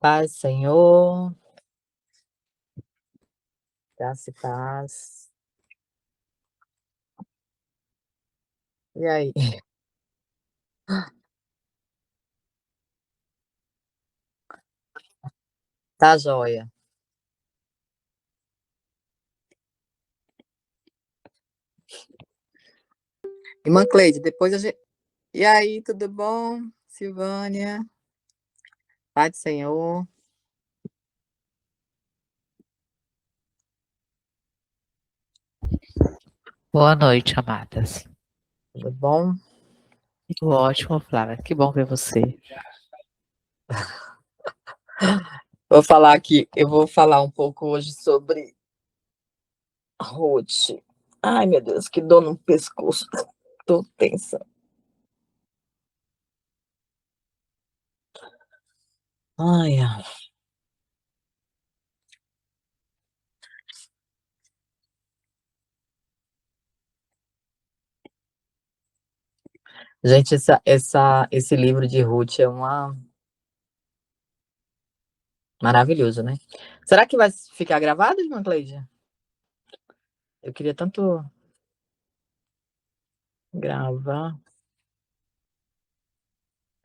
Paz, Senhor, graça e paz. E aí? Tá joia. Irmã Cleide, depois a gente. E aí, tudo bom? Silvânia, paz do Senhor, Boa noite, amadas. tudo bom? Tudo ótimo, Flávia. Que bom ver você. Eu vou falar um pouco hoje sobre Ruth. Ai, meu Deus, que dor no pescoço. Tô tensa. Ai, ai. Gente, esse livro de Ruth é uma maravilhoso, né? Será que vai ficar gravado, irmã Cleide? Eu queria tanto gravar.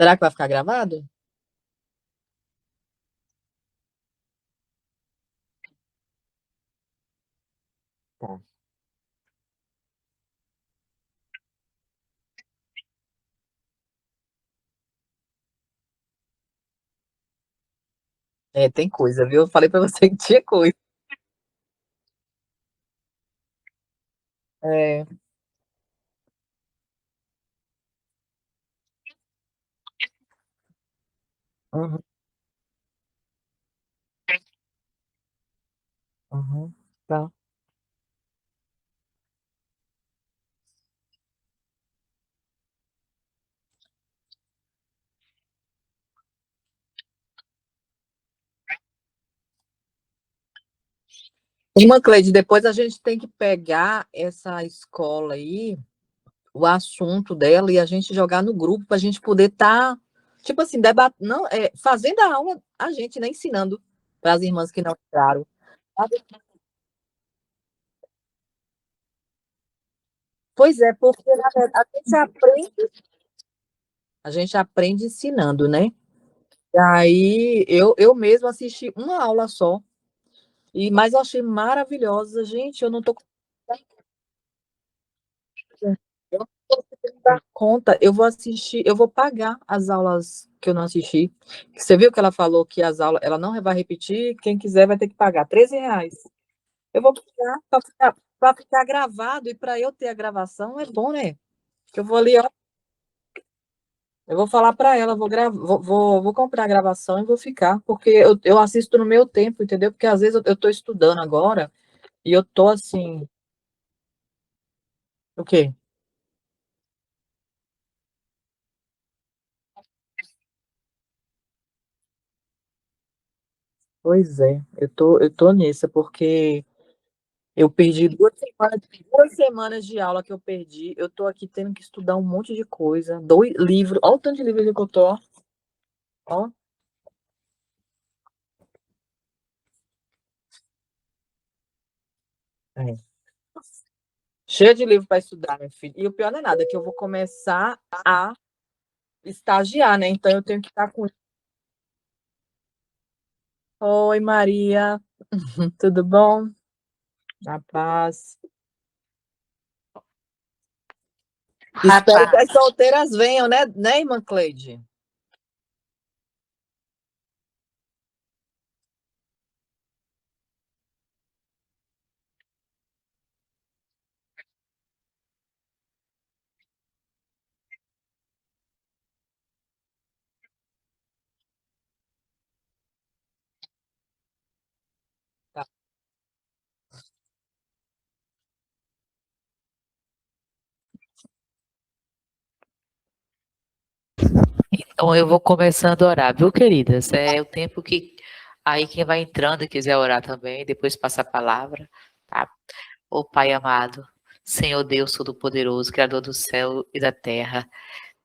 Será que vai ficar gravado? Tá. É, tem coisa, viu? Eu falei pra você que tinha coisa. É. Uhum, uhum, tá. Irmã Cleide, depois a gente tem que pegar essa escola aí, o assunto dela, e a gente jogar no grupo para a gente poder estar, tipo assim, não, fazendo a aula, a gente, né, ensinando para as irmãs que não entraram. Pois é, porque na verdade, a gente aprende ensinando, né? E aí eu mesmo assisti uma aula só, mas eu achei maravilhosa. Gente, eu não tô eu não tô conseguindo dar conta. Eu vou assistir, eu vou pagar as aulas que eu não assisti. Você viu que ela falou que as aulas, ela não vai repetir, quem quiser vai ter que pagar R$ 13. Eu vou pagar para ficar gravado, e para eu ter a gravação é bom, né? Que eu vou ali, ó, eu vou falar para ela, vou comprar a gravação e vou ficar, porque eu assisto no meu tempo, entendeu? Porque às vezes eu tô estudando agora e eu tô assim, o quê? Pois é, eu tô nessa, porque eu perdi 2 semanas de aula que eu perdi. Eu tô aqui tendo que estudar um monte de coisa. 2 livros, olha o tanto de livro que eu tô. Ó, é. Cheio de livro para estudar, meu filho. E o pior não é nada, que eu vou começar a estagiar, né? Então eu tenho que estar com. Oi, Maria, tudo bom? Na paz. Espero que Rapaz, as solteiras venham, né, irmã Cleide? Tá. então eu vou começando a orar, viu, queridas? É o tempo que aí quem vai entrando e quiser orar também, depois passa a palavra, tá? Ô Pai amado, Senhor Deus Todo-Poderoso, Criador do céu e da terra,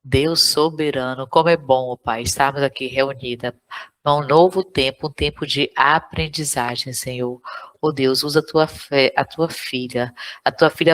Deus soberano, como é bom, ó Pai, estarmos aqui reunida num novo tempo, um tempo de aprendizagem, Senhor. Oh Deus, usa a tua fé, a tua filha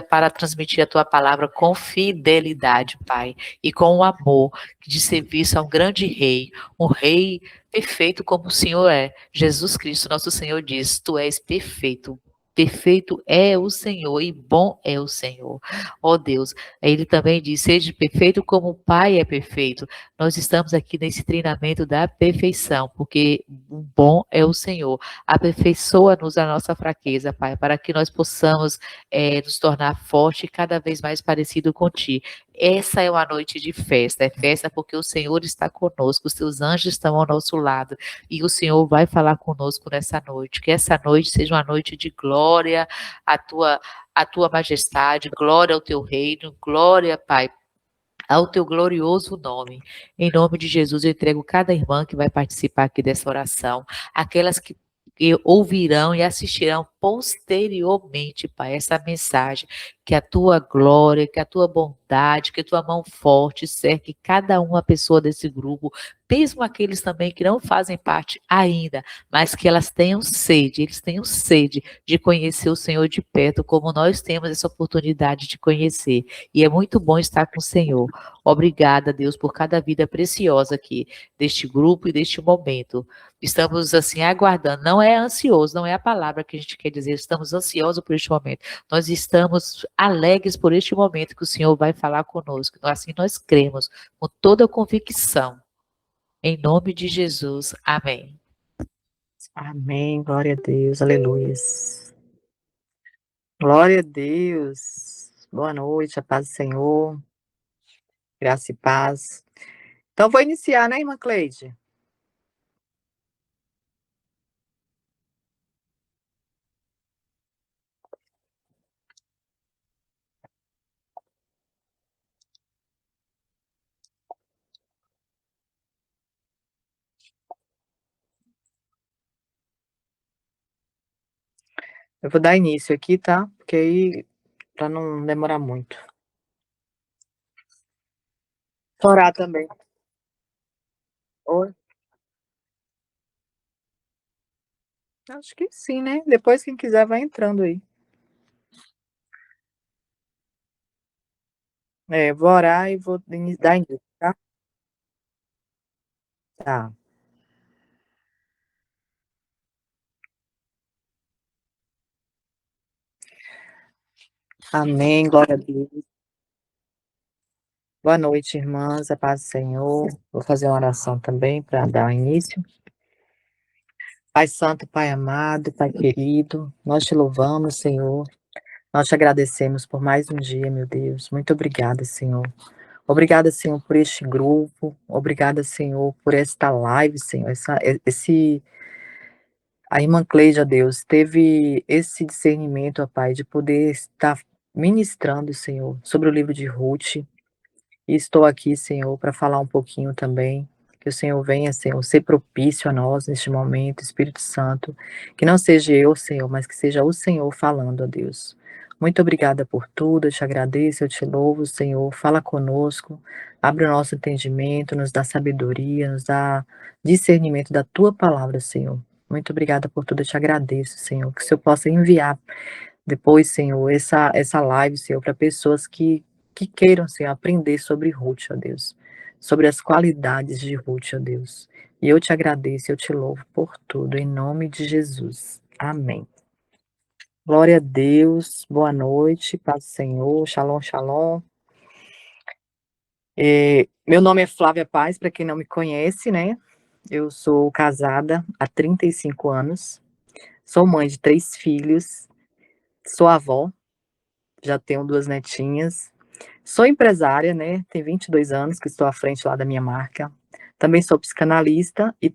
para transmitir a tua palavra com fidelidade, Pai, e com o amor de serviço a um grande rei, um rei perfeito como o Senhor é. Jesus Cristo, nosso Senhor, diz: Tu és perfeito. Perfeito é o Senhor e bom é o Senhor. Ó Deus, ele também diz: seja perfeito como o Pai é perfeito. Nós estamos aqui nesse treinamento da perfeição, porque o bom é o Senhor. Aperfeiçoa-nos a nossa fraqueza, Pai, para que nós possamos nos tornar forte e cada vez mais parecido com Ti. Essa é uma noite de festa, é festa porque o Senhor está conosco, os Teus anjos estão ao nosso lado e o Senhor vai falar conosco nessa noite. Que essa noite seja uma noite de glória à tua majestade, glória ao teu reino, glória, Pai, ao teu glorioso nome. Em nome de Jesus, eu entrego cada irmã que vai participar aqui dessa oração, aquelas que ouvirão e assistirão posteriormente, Pai, essa mensagem, que a tua glória, que a tua bondade, que a tua mão forte cerque cada uma pessoa desse grupo, mesmo aqueles também que não fazem parte ainda, mas que elas tenham sede, eles tenham sede de conhecer o Senhor de perto, como nós temos essa oportunidade de conhecer. E é muito bom estar com o Senhor. Obrigada, Deus, por cada vida preciosa aqui, deste grupo e deste momento. Estamos, assim, aguardando. Não é ansioso, não é a palavra que a gente quer dizer. Estamos ansiosos por este momento. Nós estamos alegres por este momento que o Senhor vai falar conosco. Assim nós cremos, com toda a convicção. Em nome de Jesus. Amém. Amém, glória a Deus, aleluia. Glória a Deus. Boa noite, a paz do Senhor, graça e paz. Então, vou iniciar, né, irmã Cleide? Eu vou dar início aqui, tá? Porque aí, para não demorar muito. Orar também. Oi? Acho que sim, né? Depois, quem quiser, vai entrando aí. Vou orar e vou dar início, tá? Tá. Amém, glória a Deus. Boa noite, irmãs, a paz do Senhor. Vou fazer uma oração também para dar início. Pai Santo, Pai amado, Pai querido, nós te louvamos, Senhor. Nós te agradecemos por mais um dia, meu Deus. Muito obrigada, Senhor. Obrigada, Senhor, por este grupo. Obrigada, Senhor, por esta live, Senhor. A irmã Cleide, ó Deus, teve esse discernimento, ó Pai, de poder estar ministrando, Senhor, sobre o livro de Ruth. E estou aqui, Senhor, para falar um pouquinho também. Que o Senhor venha, Senhor, ser propício a nós neste momento, Espírito Santo. Que não seja eu, Senhor, mas que seja o Senhor falando, ó Deus. Muito obrigada por tudo, eu te agradeço, eu te louvo, Senhor. Fala conosco, abre o nosso entendimento, nos dá sabedoria, nos dá discernimento da tua palavra, Senhor. Muito obrigada por tudo, eu te agradeço, Senhor. Que o Senhor possa enviar depois, Senhor, essa live, Senhor, para pessoas que queiram, Senhor, aprender sobre Ruth, ó Deus, sobre as qualidades de Ruth, ó Deus. E eu te agradeço, eu te louvo por tudo, em nome de Jesus. Amém. Glória a Deus, boa noite, paz do Senhor, shalom, shalom. Meu nome é Flávia Paz, para quem não me conhece, né? Eu sou casada há 35 anos, sou mãe de 3 filhos, sou avó, já tenho 2 netinhas. Sou empresária, né? Tem 22 anos que estou à frente lá da minha marca. Também sou psicanalista e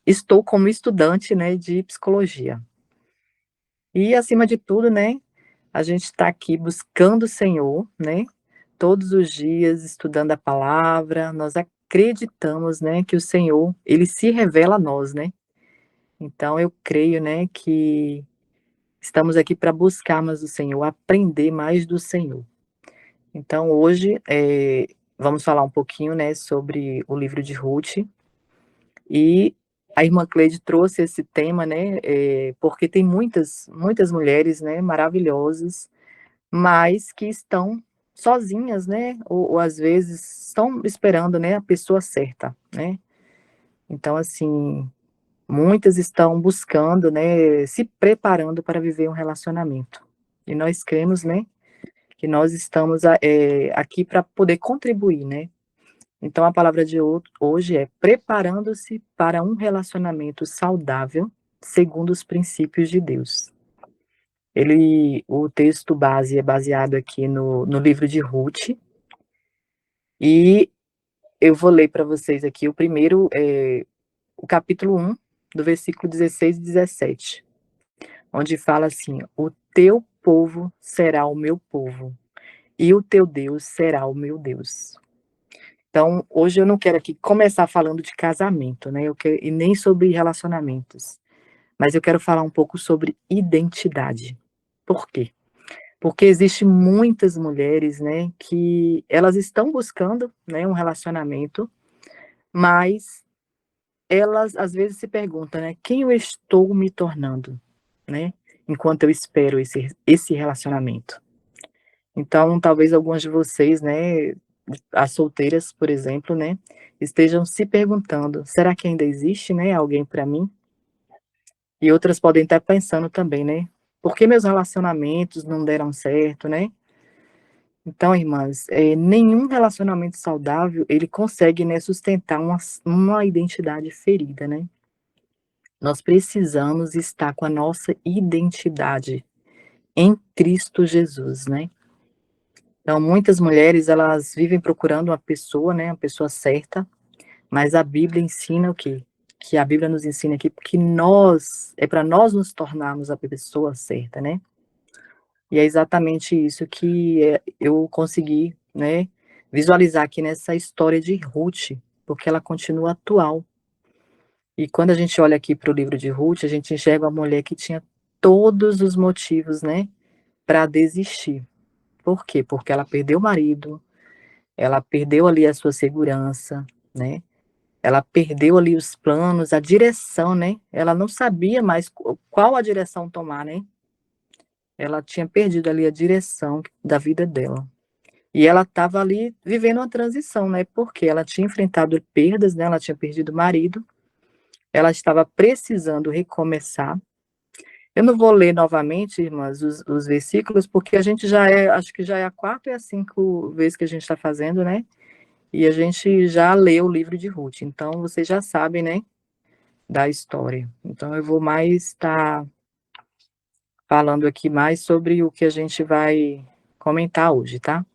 estou como estudante, né, de psicologia. E acima de tudo, né, a gente está aqui buscando o Senhor, né? Todos os dias estudando a palavra, nós acreditamos, né, que o Senhor, ele se revela a nós, né? Então eu creio, né, que estamos aqui para buscar mais o Senhor, aprender mais do Senhor. Então hoje, vamos falar um pouquinho, né, sobre o livro de Ruth. E a irmã Cleide trouxe esse tema, né, porque tem muitas mulheres, né, maravilhosas, mas que estão sozinhas, né, ou às vezes estão esperando, né, a pessoa certa, né. Então, assim, muitas estão buscando, né, se preparando para viver um relacionamento. E nós cremos, né, que nós estamos aqui para poder contribuir, né. Então a palavra de hoje é preparando-se para um relacionamento saudável, segundo os princípios de Deus. O texto base é baseado aqui no livro de Ruth, e eu vou ler para vocês aqui o capítulo 1, do versículo 16 e 17, onde fala assim: o teu povo será o meu povo, e o teu Deus será o meu Deus. Então, hoje eu não quero aqui começar falando de casamento, né, e nem sobre relacionamentos, mas eu quero falar um pouco sobre identidade. Por quê? Porque existe muitas mulheres, né, que elas estão buscando, né, um relacionamento, mas elas às vezes se perguntam, né, quem eu estou me tornando, né, enquanto eu espero esse relacionamento. Então, talvez algumas de vocês, né, as solteiras, por exemplo, né, estejam se perguntando: "Será que ainda existe, né, alguém para mim?". E outras podem estar pensando também, né: "Por que meus relacionamentos não deram certo, né?". Então, irmãs, nenhum relacionamento saudável, ele consegue, né, sustentar uma identidade ferida, né. Nós precisamos estar com a nossa identidade em Cristo Jesus, né. Então, muitas mulheres, elas vivem procurando uma pessoa, né, uma pessoa certa, mas a Bíblia ensina o quê? Que a Bíblia nos ensina aqui que é para nós nos tornarmos a pessoa certa, né. E é exatamente isso que, eu consegui, né, visualizar aqui nessa história de Ruth, porque ela continua atual. E quando a gente olha aqui para o livro de Ruth, a gente enxerga uma mulher que tinha todos os motivos, né, para desistir. Por quê? Porque ela perdeu o marido, ela perdeu ali a sua segurança, né, ela perdeu ali os planos, a direção, né, ela não sabia mais qual a direção tomar, né, ela tinha perdido ali a direção da vida dela. E ela estava ali vivendo uma transição, né, porque ela tinha enfrentado perdas, né, ela tinha perdido o marido, ela estava precisando recomeçar. Eu não vou ler novamente, irmãs, os versículos, porque a gente acho que já é a 4 e a 5 vezes que a gente está fazendo, né, e a gente já leu o livro de Ruth, então vocês já sabem, né, da história. Então eu vou mais estar falando aqui mais sobre o que a gente vai comentar hoje, tá.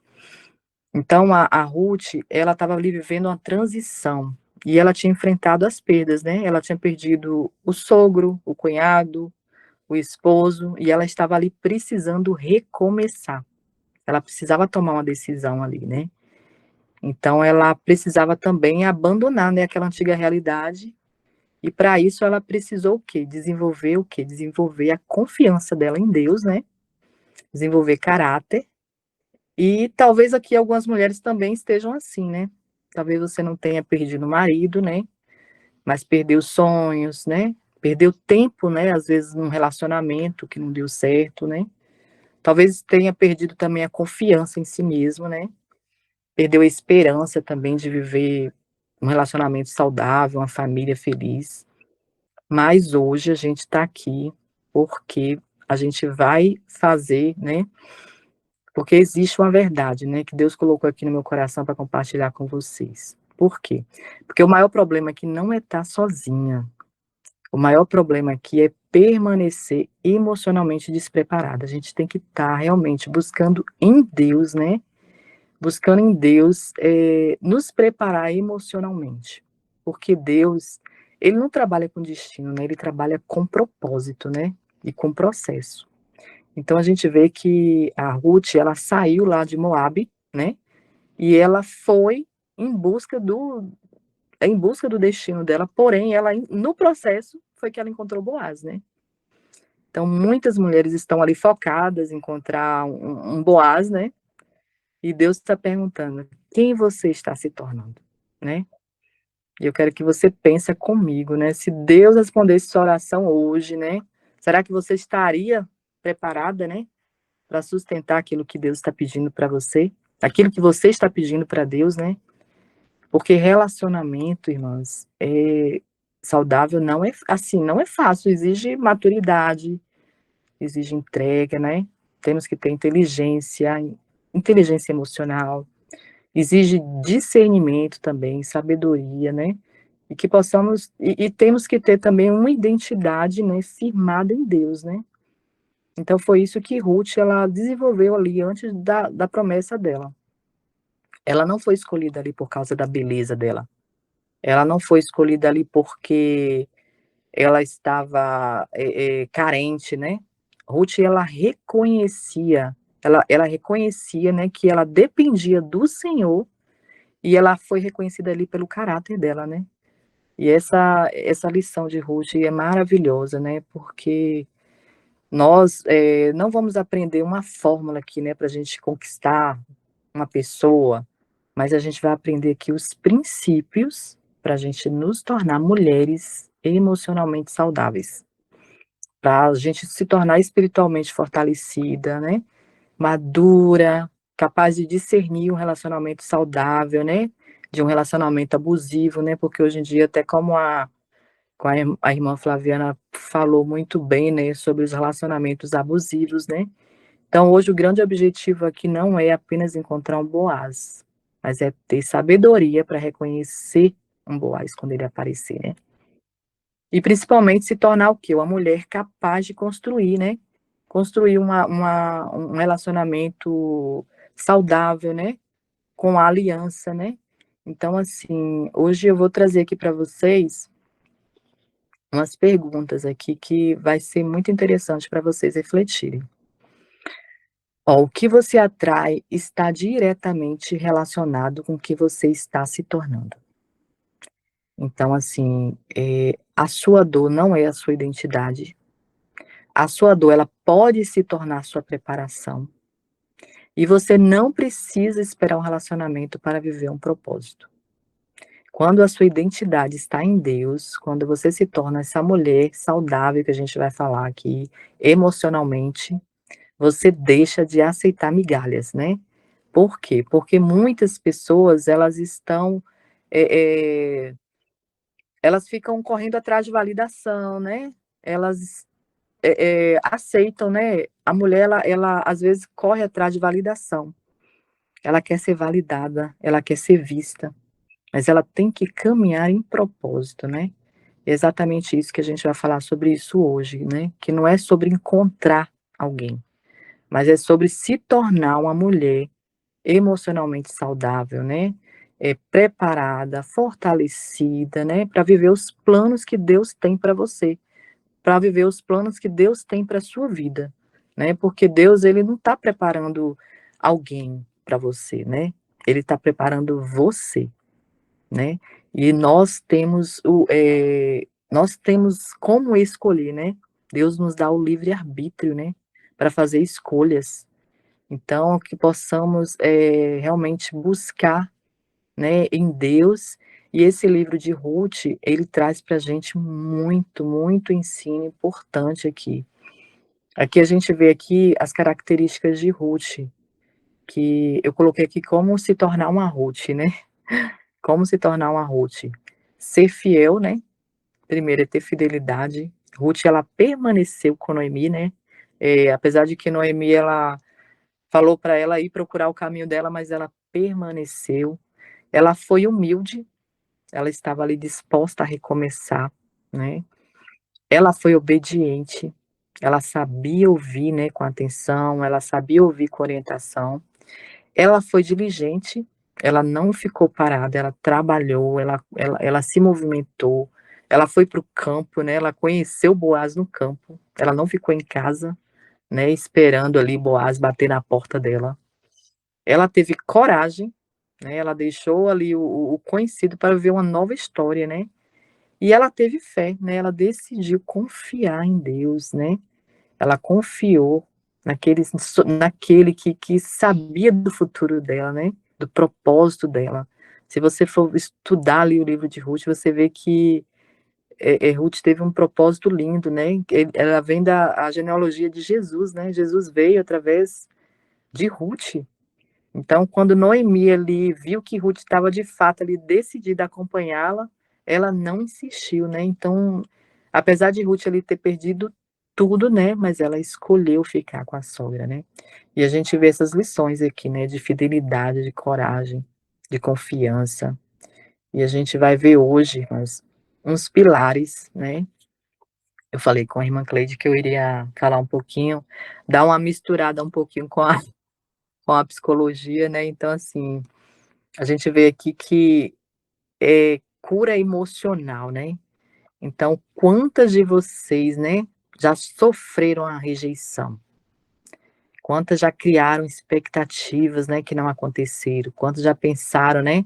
Então a Ruth, ela estava ali vivendo uma transição, e ela tinha enfrentado as perdas, né, ela tinha perdido o sogro, o cunhado, o esposo, e ela estava ali precisando recomeçar. Ela precisava tomar uma decisão ali, né. Então ela precisava também abandonar, né, aquela antiga realidade, e para isso ela precisou o quê? Desenvolver o quê? Desenvolver a confiança dela em Deus, né, desenvolver caráter, e talvez aqui algumas mulheres também estejam assim, né. Talvez você não tenha perdido o marido, né, mas perdeu sonhos, né, perdeu tempo, né, às vezes num relacionamento que não deu certo, né. Talvez tenha perdido também a confiança em si mesmo, né, perdeu a esperança também de viver um relacionamento saudável, uma família feliz. Mas hoje a gente está aqui porque a gente vai fazer, né, porque existe uma verdade, né, que Deus colocou aqui no meu coração para compartilhar com vocês. Por quê? Porque o maior problema aqui não é estar sozinha, o maior problema aqui é permanecer emocionalmente despreparada. A gente tem que estar realmente buscando em Deus, né, buscando em Deus, nos preparar emocionalmente, porque Deus, ele não trabalha com destino, né, ele trabalha com propósito, né, e com processo. Então a gente vê que a Ruth, ela saiu lá de Moabe, né, e ela foi em busca do destino dela, porém ela no processo foi que ela encontrou Boaz, né. Então muitas mulheres estão ali focadas em encontrar um Boaz, né, E Deus está perguntando: quem você está se tornando, né? E eu quero que você pense comigo, né? Se Deus respondesse sua oração hoje, né? Será que você estaria preparada, né? Para sustentar aquilo que Deus está pedindo para você? Aquilo que você está pedindo para Deus, né? Porque relacionamento, irmãs, saudável não é assim, não é fácil, exige maturidade, exige entrega, né? Temos que ter inteligência emocional, exige discernimento também, sabedoria, né? E que possamos, e temos que ter também uma identidade, né, firmada em Deus, né? Então foi isso que Ruth, ela desenvolveu ali antes da promessa dela. Ela não foi escolhida ali por causa da beleza dela. Ela não foi escolhida ali porque ela estava carente, né? Ruth, ela reconhecia, né, que ela dependia do Senhor e ela foi reconhecida ali pelo caráter dela, né? E essa lição de Ruth é maravilhosa, né? Porque nós não vamos aprender uma fórmula aqui, né, para a gente conquistar uma pessoa, mas a gente vai aprender aqui os princípios para a gente nos tornar mulheres emocionalmente saudáveis, para a gente se tornar espiritualmente fortalecida, né? Madura, capaz de discernir um relacionamento saudável, né? De um relacionamento abusivo, né? Porque hoje em dia, até como a irmã Flaviana falou muito bem, né? Sobre os relacionamentos abusivos, né? Então, hoje, o grande objetivo aqui não é apenas encontrar um Boaz, mas é ter sabedoria para reconhecer um Boaz quando ele aparecer, né? E principalmente se tornar o quê? Uma mulher capaz de construir, né? Construir um relacionamento saudável, né? Com a aliança, né? Então, assim, hoje eu vou trazer aqui para vocês umas perguntas aqui que vai ser muito interessante para vocês refletirem. Ó, o que você atrai está diretamente relacionado com o que você está se tornando. Então, assim, a sua dor não é a sua identidade. A sua dor, ela pode se tornar sua preparação. E você não precisa esperar um relacionamento para viver um propósito. Quando a sua identidade está em Deus, quando você se torna essa mulher saudável que a gente vai falar aqui, emocionalmente, você deixa de aceitar migalhas, né? Por quê? Porque muitas pessoas, elas estão, eh eh, elas ficam correndo atrás de validação, né? Elas, aceitam, né? A mulher, ela às vezes corre atrás de validação. Ela quer ser validada, ela quer ser vista, mas ela tem que caminhar em propósito, né? É exatamente isso que a gente vai falar sobre isso hoje, né? Que não é sobre encontrar alguém, mas é sobre se tornar uma mulher emocionalmente saudável, né? Preparada, fortalecida, né? Para viver os planos que Deus tem para você, para viver os planos que Deus tem para sua vida, né? Porque Deus, ele não está preparando alguém para você, né? Ele está preparando você, né? E nós temos como escolher, né? Deus nos dá o livre arbítrio, né? Para fazer escolhas. Então, que possamos realmente buscar, né, em Deus. E esse livro de Ruth, ele traz para a gente muito, muito ensino importante aqui. Aqui a gente vê aqui as características de Ruth, que eu coloquei aqui como se tornar uma Ruth, né? Como se tornar uma Ruth. Ser fiel, né? Primeiro é ter fidelidade. Ruth, ela permaneceu com Noemi, né? Apesar de que Noemi, ela falou para ela ir procurar o caminho dela, mas ela permaneceu. Ela foi humilde, ela estava ali disposta a recomeçar, né? Ela foi obediente, ela sabia ouvir, né, com atenção, ela sabia ouvir com orientação. Ela foi diligente, ela não ficou parada, ela trabalhou, ela se movimentou, ela foi para o campo, né? Ela conheceu Boaz no campo, ela não ficou em casa, né, esperando ali Boaz bater na porta dela. Ela teve coragem, né, ela deixou ali o conhecido para ver uma nova história, né, e ela teve fé, né, ela decidiu confiar em Deus, né, ela confiou, naquele que sabia do futuro dela, né? Do propósito dela. Se você for estudar ali o livro de Ruth, você vê que Ruth teve um propósito lindo, né? Ela vem da genealogia de Jesus, né? Jesus veio através de Ruth. Então, quando Noemi ali viu que Ruth estava de fato ali decidida a acompanhá-la, ela não insistiu, né? Então, apesar de Ruth ali ter perdido tudo, né? Mas ela escolheu ficar com a sogra, né? E a gente vê essas lições aqui, né? De fidelidade, de coragem, de confiança. E a gente vai ver hoje uns pilares, né? Eu falei com a irmã Cleide que eu iria falar um pouquinho, dar uma misturada um pouquinho com a psicologia, né? Então, assim, a gente vê aqui que é cura emocional, né? Então, quantas de vocês, né, já sofreram a rejeição? Quantas já criaram expectativas, né, que não aconteceram? Quantas já pensaram, né?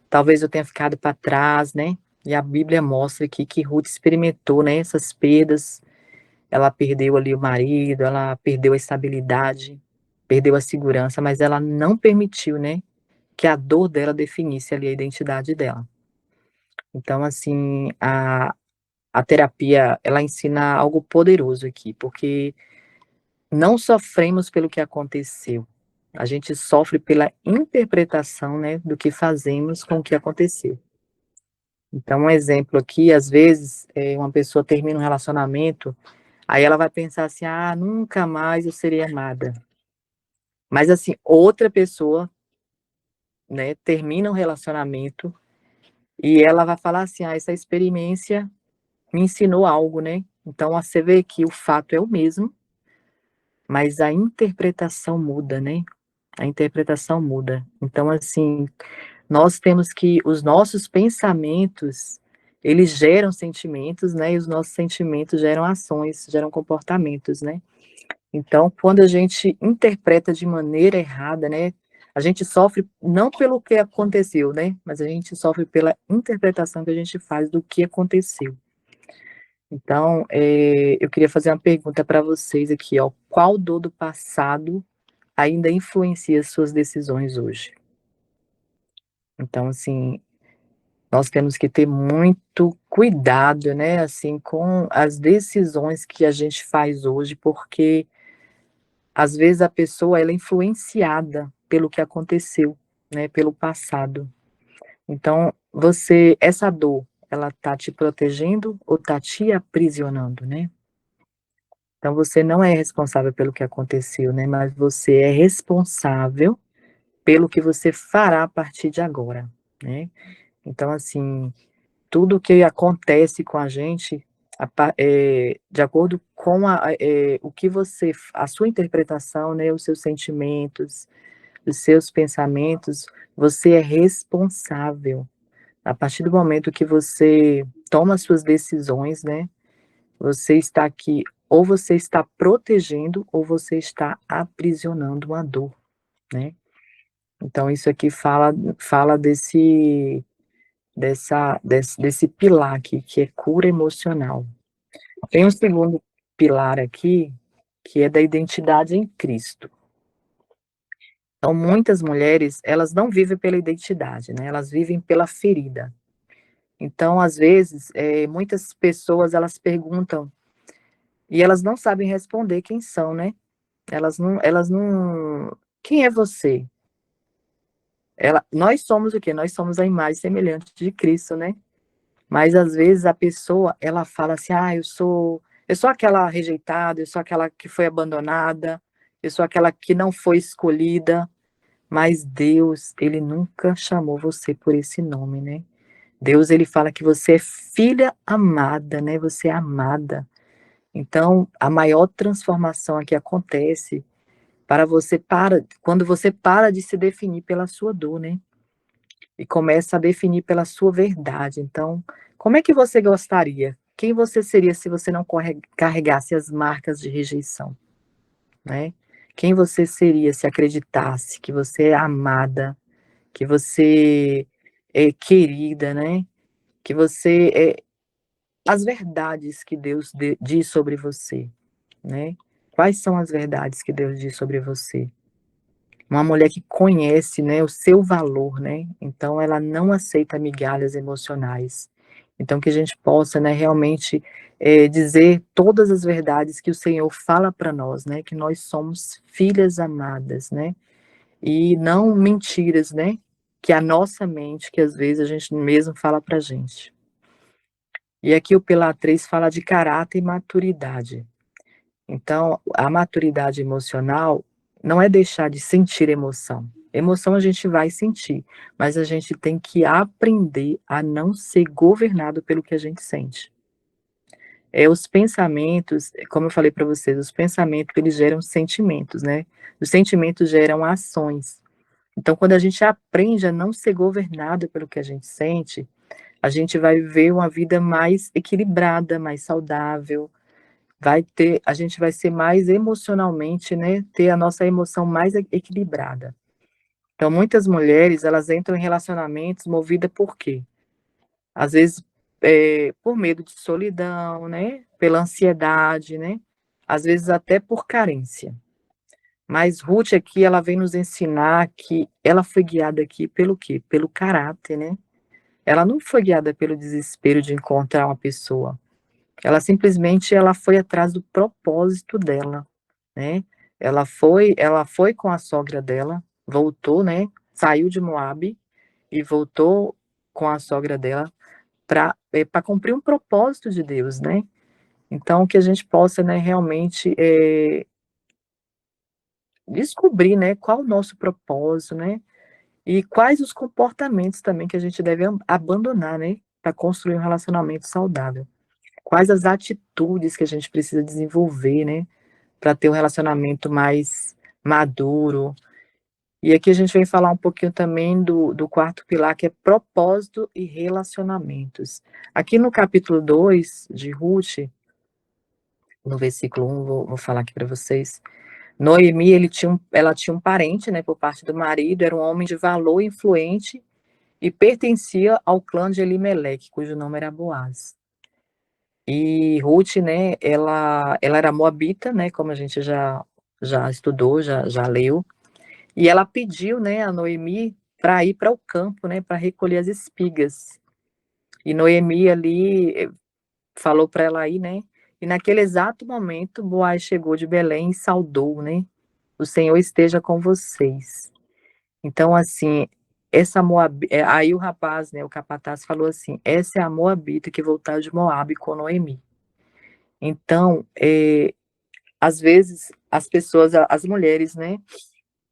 Talvez eu tenha ficado para trás, né? E a Bíblia mostra aqui que Ruth experimentou, né, essas perdas. Ela perdeu ali o marido, ela perdeu a estabilidade, perdeu a segurança, mas ela não permitiu, né, que a dor dela definisse ali a identidade dela. Então, assim, a terapia, ela ensina algo poderoso aqui, porque não sofremos pelo que aconteceu, a gente sofre pela interpretação, né, do que fazemos com o que aconteceu. Então, um exemplo aqui, às vezes, uma pessoa termina um relacionamento, aí ela vai pensar assim, ah, nunca mais eu serei amada. Mas, assim, outra pessoa, né, termina um relacionamento e ela vai falar assim, ah, essa experiência me ensinou algo, né? Então, você vê que o fato é o mesmo, mas a interpretação muda, né? A interpretação muda. Então, assim, nós temos que, os nossos pensamentos, eles geram sentimentos, né? E os nossos sentimentos geram ações, geram comportamentos, né? Então, quando a gente interpreta de maneira errada, né? A gente sofre não pelo que aconteceu, né? Mas a gente sofre pela interpretação que a gente faz do que aconteceu. Então, eu queria fazer uma pergunta para vocês aqui, ó. Qual dor do passado ainda influencia as suas decisões hoje? Então, assim, nós temos que ter muito cuidado, né, assim, com as decisões que a gente faz hoje, porque às vezes a pessoa ela é influenciada pelo que aconteceu, né, pelo passado. Então, essa dor, ela tá te protegendo ou tá te aprisionando, né? Então você não é responsável pelo que aconteceu, né, mas você é responsável pelo que você fará a partir de agora, né? Então, assim, tudo que acontece com a gente, de acordo com o que a sua interpretação, né, os seus sentimentos, os seus pensamentos, você é responsável. A partir do momento que você toma as suas decisões, né, você está aqui, ou você está protegendo, ou você está aprisionando uma dor, né? Então, isso aqui fala desse pilar aqui, que é cura emocional. Tem um segundo pilar aqui, que é da identidade em Cristo. Então, muitas mulheres, elas não vivem pela identidade, né? Elas vivem pela ferida. Então, às vezes, muitas pessoas, elas perguntam, e elas não sabem responder quem são, né? Quem é você? Nós somos o quê? Nós somos a imagem semelhante de Cristo, né? Mas às vezes a pessoa, ela fala assim, ah, eu sou aquela rejeitada, eu sou aquela que foi abandonada, eu sou aquela que não foi escolhida, mas Deus, ele nunca chamou você por esse nome, né? Deus, ele fala que você é filha amada, né? Você é amada. Então, a maior transformação aqui acontece quando você para de se definir pela sua dor, né? E começa a definir pela sua verdade. Então, como é que você gostaria? Quem você seria se você não carregasse as marcas de rejeição, né? Quem você seria se acreditasse que você é amada, que você é querida, né? Que você é as verdades que Deus diz sobre você, né? Quais são as verdades que Deus diz sobre você? Uma mulher que conhece, né, o seu valor, né, então ela não aceita migalhas emocionais. Então que a gente possa, né, realmente, dizer todas as verdades que o Senhor fala para nós, né, que nós somos filhas amadas, né, e não mentiras, né, que a nossa mente, que às vezes a gente mesmo fala pra gente. E aqui o pilar 3 fala de caráter e maturidade. Então, a maturidade emocional não é deixar de sentir emoção. Emoção a gente vai sentir, mas a gente tem que aprender a não ser governado pelo que a gente sente. Os pensamentos, como eu falei para vocês, os pensamentos eles geram sentimentos, né? Os sentimentos geram ações. Então, quando a gente aprende a não ser governado pelo que a gente vai viver uma vida mais equilibrada, mais saudável, a gente vai ser mais emocionalmente, né, ter a nossa emoção mais equilibrada. Então, muitas mulheres, elas entram em relacionamentos movida por quê? Às vezes, por medo de solidão, né, pela ansiedade, né, às vezes até por carência. Mas Ruth aqui, ela vem nos ensinar que ela foi guiada aqui pelo quê? Pelo caráter, né. Ela não foi guiada pelo desespero de encontrar uma pessoa. Ela foi atrás do propósito dela, né. Ela foi com a sogra dela, voltou, né, saiu de Moabe e voltou com a sogra dela para cumprir um propósito de Deus, né. Então que a gente possa, né, realmente, descobrir, né, qual o nosso propósito, né, e quais os comportamentos também que a gente deve abandonar, né, para construir um relacionamento saudável. Quais as atitudes que a gente precisa desenvolver, né, para ter um relacionamento mais maduro. E aqui a gente vem falar um pouquinho também do quarto pilar, que é propósito e relacionamentos. Aqui no capítulo 2 de Ruth, no versículo 1, vou falar aqui para vocês. Noemi, ela tinha um parente, né, por parte do marido, era um homem de valor influente e pertencia ao clã de Elimeleque, cujo nome era Boaz. E Ruth, né, ela era moabita, né, como a gente já estudou, já leu, e ela pediu, né, a Noemi para ir para o campo, né, para recolher as espigas. E Noemi ali falou para ela ir, né, e naquele exato momento Boaz chegou de Belém e saudou, né, o Senhor esteja com vocês. Então, assim, aí o rapaz, né, o capataz falou assim: essa é a moabita que voltou de Moabe com Noemi. Então, às vezes as pessoas, as mulheres, né,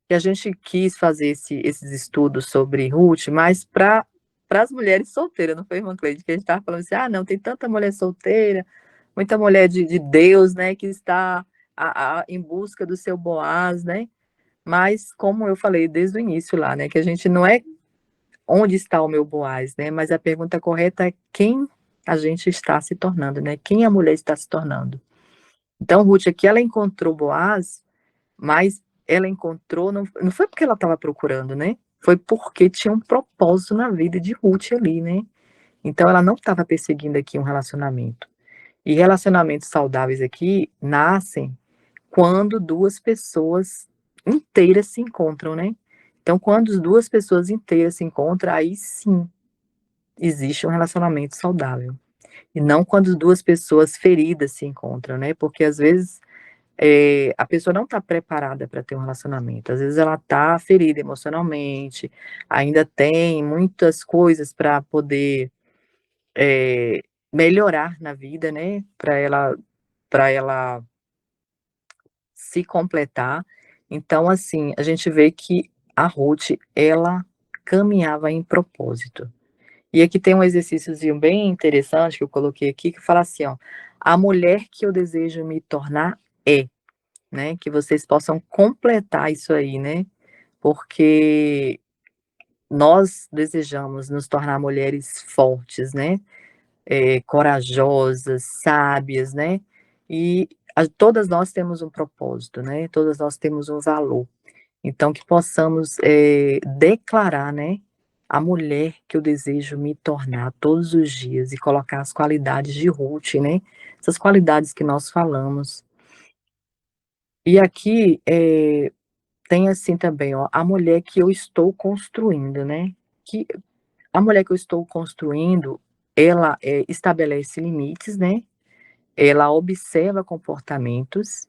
que a gente quis fazer esses estudos sobre Ruth, mas para as mulheres solteiras, não foi, irmã Cleide? Que a gente estava falando assim, ah, não, tem tanta mulher solteira, muita mulher de Deus, né, que está em busca do seu Boaz, né, mas como eu falei desde o início lá, né, que a gente não é onde está o meu Boaz, né, mas a pergunta correta é quem a gente está se tornando, né, quem a mulher está se tornando. Então, Ruth aqui, ela encontrou Boaz, mas ela encontrou, não foi porque ela estava procurando, né? Foi porque tinha um propósito na vida de Ruth ali, né? Então, ela não estava perseguindo aqui um relacionamento. E relacionamentos saudáveis aqui nascem quando duas pessoas inteiras se encontram, né? Então, quando as duas pessoas inteiras se encontram, aí sim existe um relacionamento saudável. E não quando duas pessoas feridas se encontram, né? Porque às vezes a pessoa não está preparada para ter um relacionamento. Às vezes ela está ferida emocionalmente, ainda tem muitas coisas para poder melhorar na vida, né? Para ela se completar. Então, assim, a gente vê que a Ruth, ela caminhava em propósito. E aqui tem um exercíciozinho bem interessante que eu coloquei aqui, que fala assim, ó, a mulher que eu desejo me tornar é, né, que vocês possam completar isso aí, né, porque nós desejamos nos tornar mulheres fortes, né, corajosas, sábias, né, e todas nós temos um propósito, né, todas nós temos um valor. Então que possamos, declarar, né, a mulher que eu desejo me tornar todos os dias e colocar as qualidades de Ruth, né, essas qualidades que nós falamos. E aqui, tem assim também, ó, a mulher que eu estou construindo, né, que a mulher que eu estou construindo, ela, estabelece limites, né, ela observa comportamentos,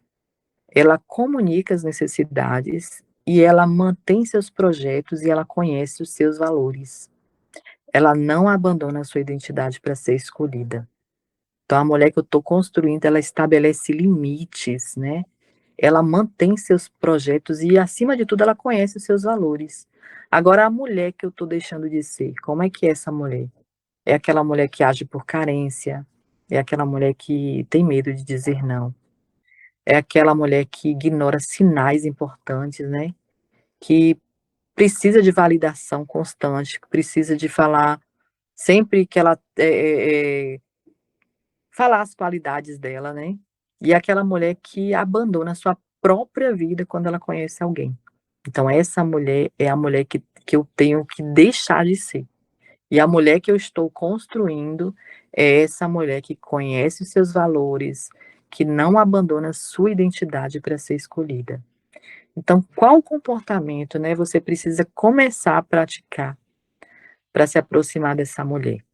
ela comunica as necessidades e ela mantém seus projetos e ela conhece os seus valores. Ela não abandona a sua identidade para ser escolhida. Então a mulher que eu estou construindo, ela estabelece limites, né, ela mantém seus projetos e, acima de tudo, ela conhece os seus valores. Agora, a mulher que eu estou deixando de ser, como é que é essa mulher? É aquela mulher que age por carência, é aquela mulher que tem medo de dizer não, é aquela mulher que ignora sinais importantes, né, que precisa de validação constante, que precisa de falar sempre que ela, falar as qualidades dela, né, e é aquela mulher que abandona a sua própria vida quando ela conhece alguém. Então essa mulher é a mulher que eu tenho que deixar de ser. E a mulher que eu estou construindo é essa mulher que conhece os seus valores, que não abandona a sua identidade para ser escolhida. Então, qual comportamento, né, você precisa começar a praticar para se aproximar dessa mulher?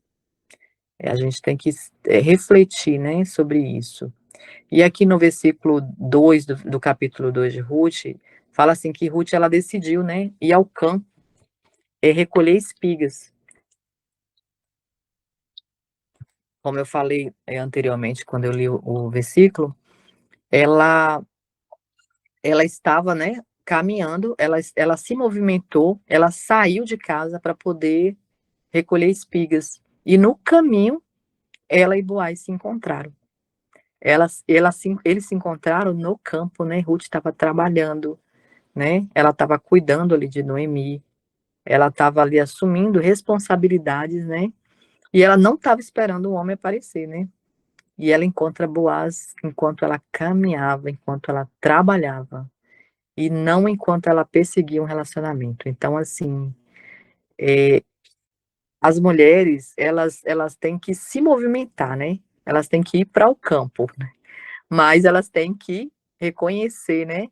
A gente tem que refletir, né, sobre isso. E aqui no versículo 2 do capítulo 2 de Ruth, fala assim que Ruth ela decidiu, né, ir ao campo, recolher espigas. Como eu falei, anteriormente, quando eu li o versículo, ela ela estava, né, caminhando, ela se movimentou, ela saiu de casa para poder recolher espigas. E no caminho, ela e Boaz se encontraram. Eles se encontraram no campo, né, Ruth estava trabalhando, né, ela estava cuidando ali de Noemi, ela estava ali assumindo responsabilidades, né, e ela não estava esperando o homem aparecer, né. E ela encontra Boaz enquanto ela caminhava, enquanto ela trabalhava, e não enquanto ela perseguia um relacionamento. Então, assim, eh, as mulheres, elas têm que se movimentar, né, elas têm que ir para o campo, né, mas elas têm que reconhecer, né,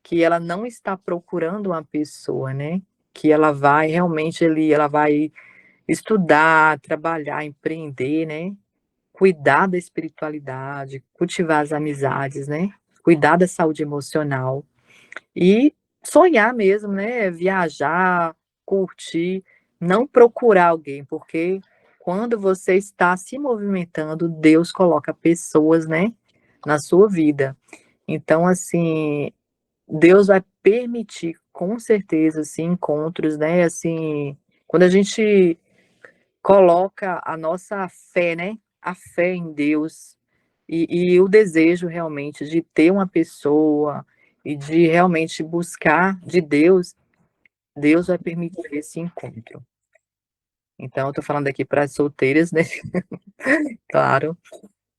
que ela não está procurando uma pessoa, né, que ela vai realmente ali, ela vai estudar, trabalhar, empreender, né, cuidar da espiritualidade, cultivar as amizades, né, cuidar da saúde emocional e sonhar mesmo, né, viajar, curtir, não procurar alguém, porque quando você está se movimentando, Deus coloca pessoas, né, na sua vida. Então, assim, Deus vai permitir com certeza, assim, encontros, né, assim, quando a gente coloca a nossa fé, né, a fé em Deus, e o desejo realmente de ter uma pessoa e de realmente buscar de Deus, Deus vai permitir esse encontro. Então eu tô falando aqui para as solteiras, né, claro.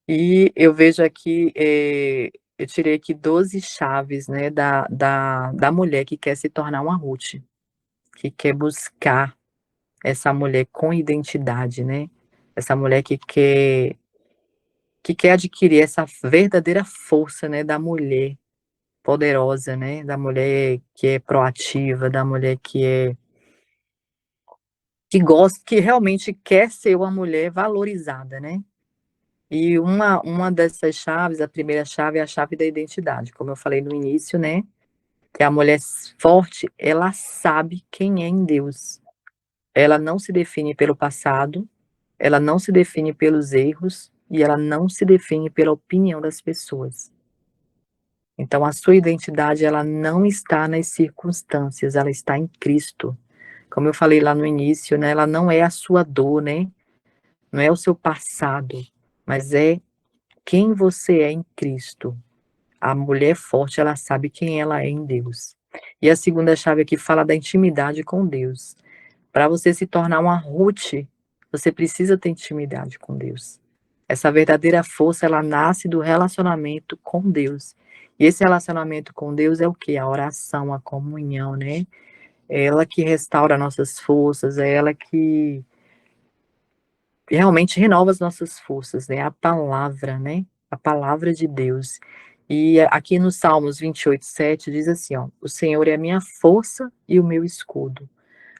E eu vejo aqui, eu tirei aqui 12 chaves, né, da mulher que quer se tornar uma Ruth, que quer buscar essa mulher com identidade, né, essa mulher que quer adquirir essa verdadeira força, né, da mulher poderosa, né, da mulher que é proativa, da mulher que gosta, que realmente quer ser uma mulher valorizada, né. E uma dessas chaves, a primeira chave é a chave da identidade, como eu falei no início, né, que a mulher forte, ela sabe quem é em Deus. Ela não se define pelo passado, ela não se define pelos erros e ela não se define pela opinião das pessoas. Então a sua identidade, ela não está nas circunstâncias, ela está em Cristo. Como eu falei lá no início, né, ela não é a sua dor, né, não é o seu passado, mas é quem você é em Cristo. A mulher forte, ela sabe quem ela é em Deus. E a segunda chave aqui fala da intimidade com Deus. Para você se tornar uma Ruth, você precisa ter intimidade com Deus. Essa verdadeira força, ela nasce do relacionamento com Deus. E esse relacionamento com Deus é o quê? A oração, a comunhão, né? É ela que restaura nossas forças, é ela que realmente renova as nossas forças, né? A palavra, né? A palavra de Deus. E aqui no Salmos 28:7 diz assim, ó: "O Senhor é a minha força e o meu escudo.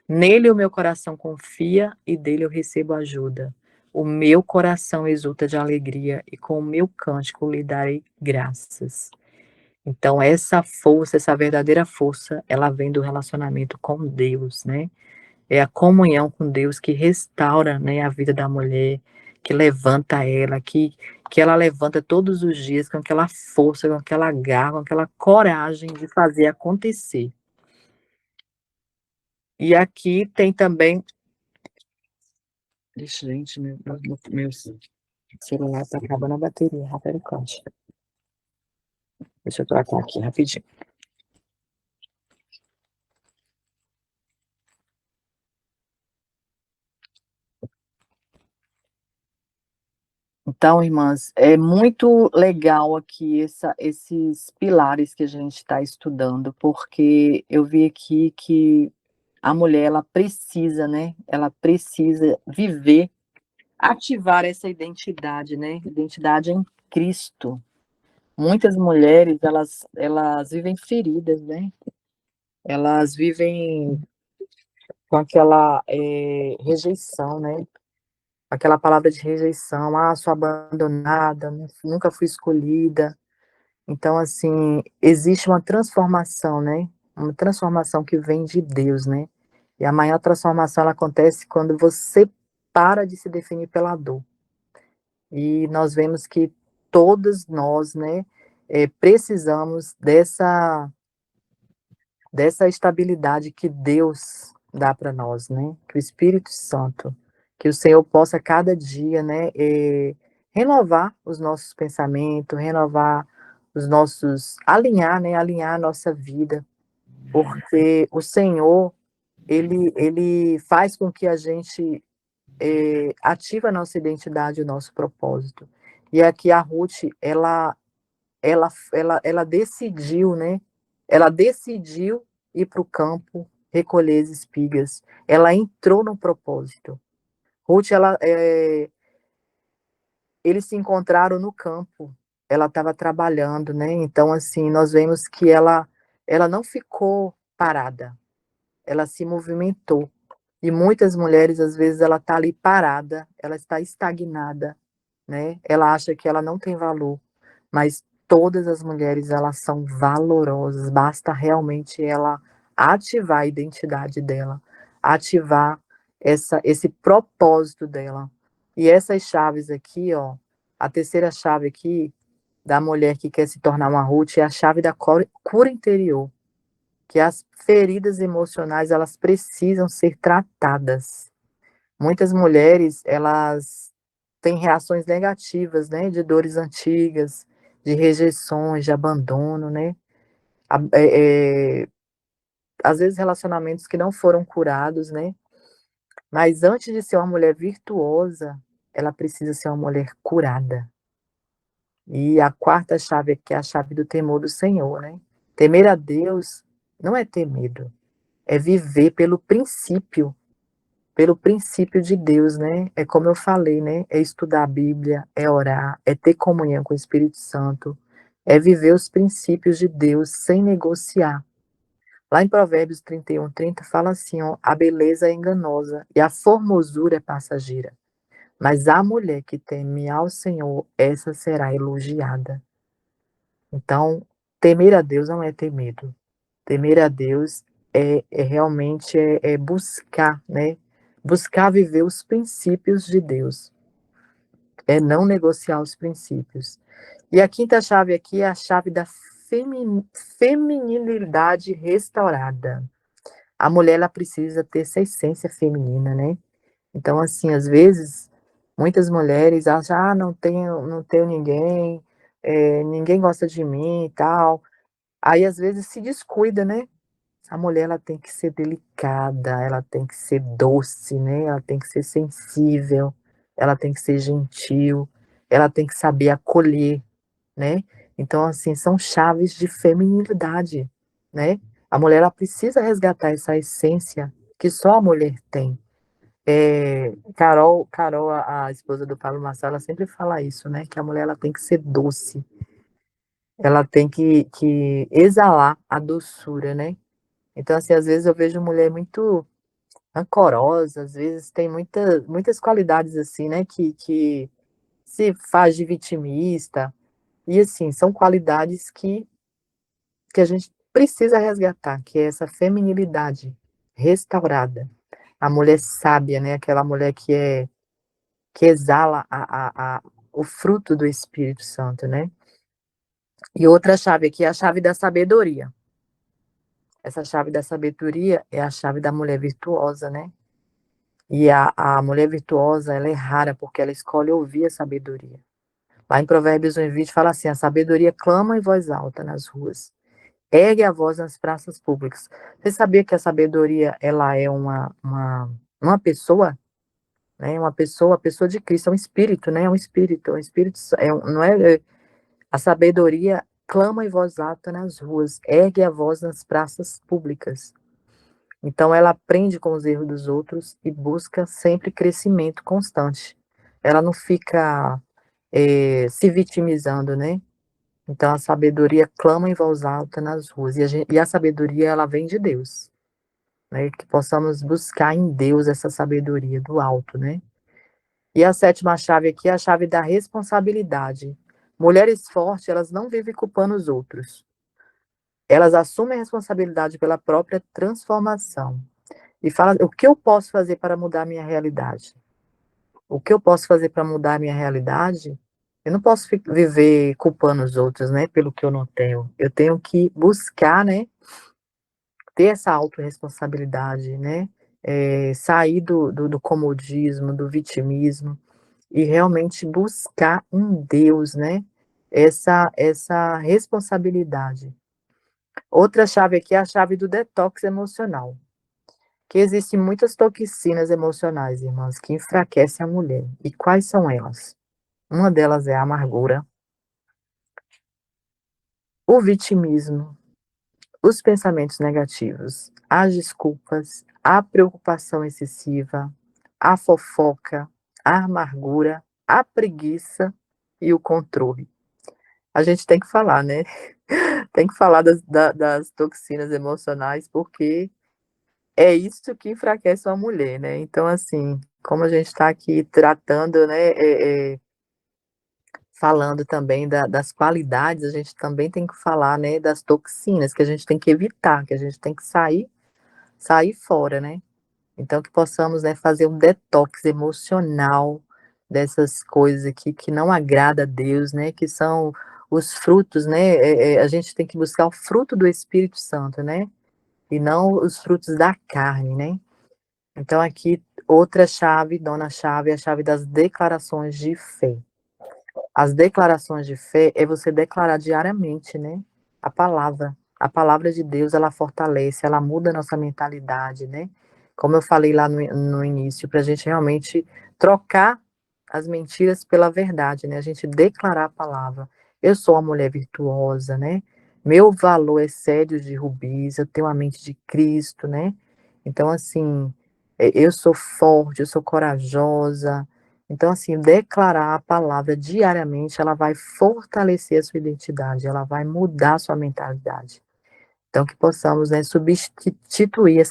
Nele o meu coração confia e dele eu recebo ajuda. O meu coração exulta de alegria e com o meu cântico lhe darei graças." Então essa força, essa verdadeira força, ela vem do relacionamento com Deus, né? É a comunhão com Deus que restaura, né, a vida da mulher, que levanta ela, que ela levanta todos os dias com aquela força, com aquela garra, com aquela coragem de fazer acontecer. E aqui tem também. Ixi, gente, meu celular está acabando a bateria, misericórdia. Deixa eu trocar aqui rapidinho. Então, irmãs, é muito legal aqui esses pilares que a gente está estudando, porque eu vi aqui que a mulher, ela precisa, né? Ela precisa viver, ativar essa identidade, né? Identidade em Cristo. Muitas mulheres, elas vivem feridas, né? Elas vivem com aquela rejeição, né? Aquela palavra de rejeição, ah, sou abandonada, nunca fui escolhida. Então, assim, existe uma transformação, né? Uma transformação que vem de Deus, né? E a maior transformação ela acontece quando você para de se definir pela dor. E nós vemos que todos nós, né, precisamos dessa estabilidade que Deus dá para nós, né? Que o Espírito Santo, que o Senhor possa cada dia, né, renovar os nossos pensamentos, renovar os nossos, alinhar, né, alinhar a nossa vida, porque o Senhor, ele faz com que a gente ativa a nossa identidade, o nosso propósito. E aqui a Ruth, ela decidiu, né? Ela decidiu ir para o campo recolher as espigas. Ela entrou no propósito. Ruth, eles se encontraram no campo. Ela estava trabalhando, né? Então, assim, nós vemos que ela não ficou parada. Ela se movimentou. E muitas mulheres, às vezes, ela está ali parada, ela está estagnada, né? Ela acha que ela não tem valor, mas todas as mulheres, elas são valorosas, basta realmente ela ativar a identidade dela, ativar esse propósito dela. E essas chaves aqui, ó, a terceira chave aqui, da mulher que quer se tornar uma Ruth, é a chave da cura interior, que as feridas emocionais, elas precisam ser tratadas. Muitas mulheres, elas têm reações negativas, né, de dores antigas, de rejeições, de abandono, né, às vezes relacionamentos que não foram curados, né, mas antes de ser uma mulher virtuosa, ela precisa ser uma mulher curada. E a quarta chave aqui é a chave do temor do Senhor, né. Temer a Deus não é ter medo, é viver pelo princípio de Deus, né? É como eu falei, né? É estudar a Bíblia, é orar, é ter comunhão com o Espírito Santo, é viver os princípios de Deus sem negociar. Lá em Provérbios 31:30 fala assim, ó: a beleza é enganosa e a formosura é passageira, mas a mulher que teme ao Senhor, essa será elogiada. Então, temer a Deus não é ter medo. Temer a Deus realmente buscar, né? Buscar viver os princípios de Deus, é não negociar os princípios. E a quinta chave aqui é a chave da feminilidade restaurada. A mulher, ela precisa ter essa essência feminina, né? Então, assim, às vezes, muitas mulheres acham, ah, não tenho ninguém, ninguém gosta de mim e tal. Aí, às vezes, se descuida, né? A mulher, ela tem que ser delicada, ela tem que ser doce, né, ela tem que ser sensível, ela tem que ser gentil, ela tem que saber acolher, né. Então, assim, são chaves de feminilidade, né. A mulher, ela precisa resgatar essa essência que só a mulher tem. Carol, a esposa do Pablo Marçal, ela sempre fala isso, né, que a mulher, ela tem que ser doce. ela tem que exalar a doçura, né. Então, assim, às vezes eu vejo mulher muito rancorosa, às vezes tem muitas qualidades, assim, né, que se faz de vitimista, e assim, são qualidades que a gente precisa resgatar, que é essa feminilidade restaurada. A mulher sábia, né, aquela mulher que exala o fruto do Espírito Santo, né. E outra chave aqui é a chave da sabedoria. Essa chave da sabedoria é a chave da mulher virtuosa, né. E a mulher virtuosa, ela é rara, porque ela escolhe ouvir a sabedoria. Lá em Provérbios 1:20 fala assim: "A sabedoria clama em voz alta nas ruas, ergue a voz nas praças públicas". Você sabia que a sabedoria, ela é uma pessoa, né, uma pessoa, a pessoa de Cristo, é um espírito, né, é um espírito, não é, a sabedoria clama em voz alta nas ruas, ergue a voz nas praças públicas. Então ela aprende com os erros dos outros e busca sempre crescimento constante. Ela não fica, se vitimizando, né. Então a sabedoria clama em voz alta nas ruas, e a sabedoria, ela vem de Deus, né, que possamos buscar em Deus essa sabedoria do alto, né. E a sétima chave aqui é a chave da responsabilidade. Mulheres fortes, elas não vivem culpando os outros, elas assumem a responsabilidade pela própria transformação. E fala: "O que eu posso fazer para mudar a minha realidade? O que eu posso fazer para mudar a minha realidade?". Eu não posso viver culpando os outros, né, pelo que eu não tenho. Eu tenho que buscar, né, ter essa autorresponsabilidade, né, sair do comodismo, do vitimismo e realmente buscar em Deus, né, essa responsabilidade. Outra chave aqui é a chave do detox emocional. Que existem muitas toxinas emocionais, irmãs, que enfraquecem a mulher. E quais são elas? Uma delas é a amargura, o vitimismo, os pensamentos negativos, as desculpas, a preocupação excessiva, a fofoca, a amargura, a preguiça e o controle. A gente tem que falar, né? Tem que falar das toxinas emocionais, porque é isso que enfraquece uma mulher, né. Então, assim, como a gente está aqui tratando, né, falando também das qualidades, a gente também tem que falar, né, das toxinas que a gente tem que evitar, que a gente tem que sair fora, né. Então que possamos, né, fazer um detox emocional dessas coisas aqui que não agrada a Deus, né, que são os frutos, né, a gente tem que buscar o fruto do Espírito Santo, né, e não os frutos da carne, né. Então aqui, outra chave, nona chave, é a chave das declarações de fé. As declarações de fé é você declarar diariamente, né, a palavra. A palavra de Deus, ela fortalece, ela muda a nossa mentalidade, né. Como eu falei lá no início, para a gente realmente trocar as mentiras pela verdade, né, a gente declarar a palavra. Eu sou uma mulher virtuosa, né, meu valor excede o de rubis, eu tenho a mente de Cristo, né. Então assim, eu sou forte, eu sou corajosa. Então, assim, declarar a palavra diariamente, ela vai fortalecer a sua identidade, ela vai mudar a sua mentalidade. Então, que possamos, né, substituir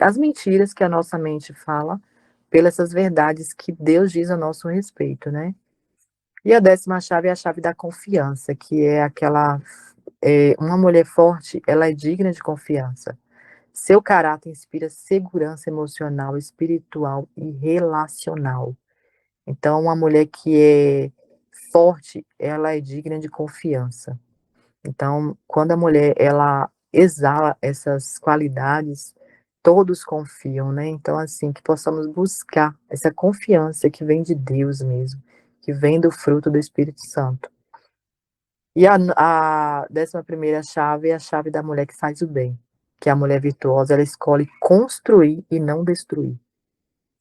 as mentiras que a nossa mente fala, pelas essas verdades que Deus diz a nosso respeito, né. E a décima chave é a chave da confiança, que é aquela, uma mulher forte, ela é digna de confiança. Seu caráter inspira segurança emocional, espiritual e relacional. Então, uma mulher que é forte, ela é digna de confiança. Então, quando a mulher ela exala essas qualidades, todos confiam, né. Então, assim, que possamos buscar essa confiança que vem de Deus mesmo, que vem do fruto do Espírito Santo. E a 11ª chave é a chave da mulher que faz o bem, que é a mulher virtuosa, ela escolhe construir e não destruir.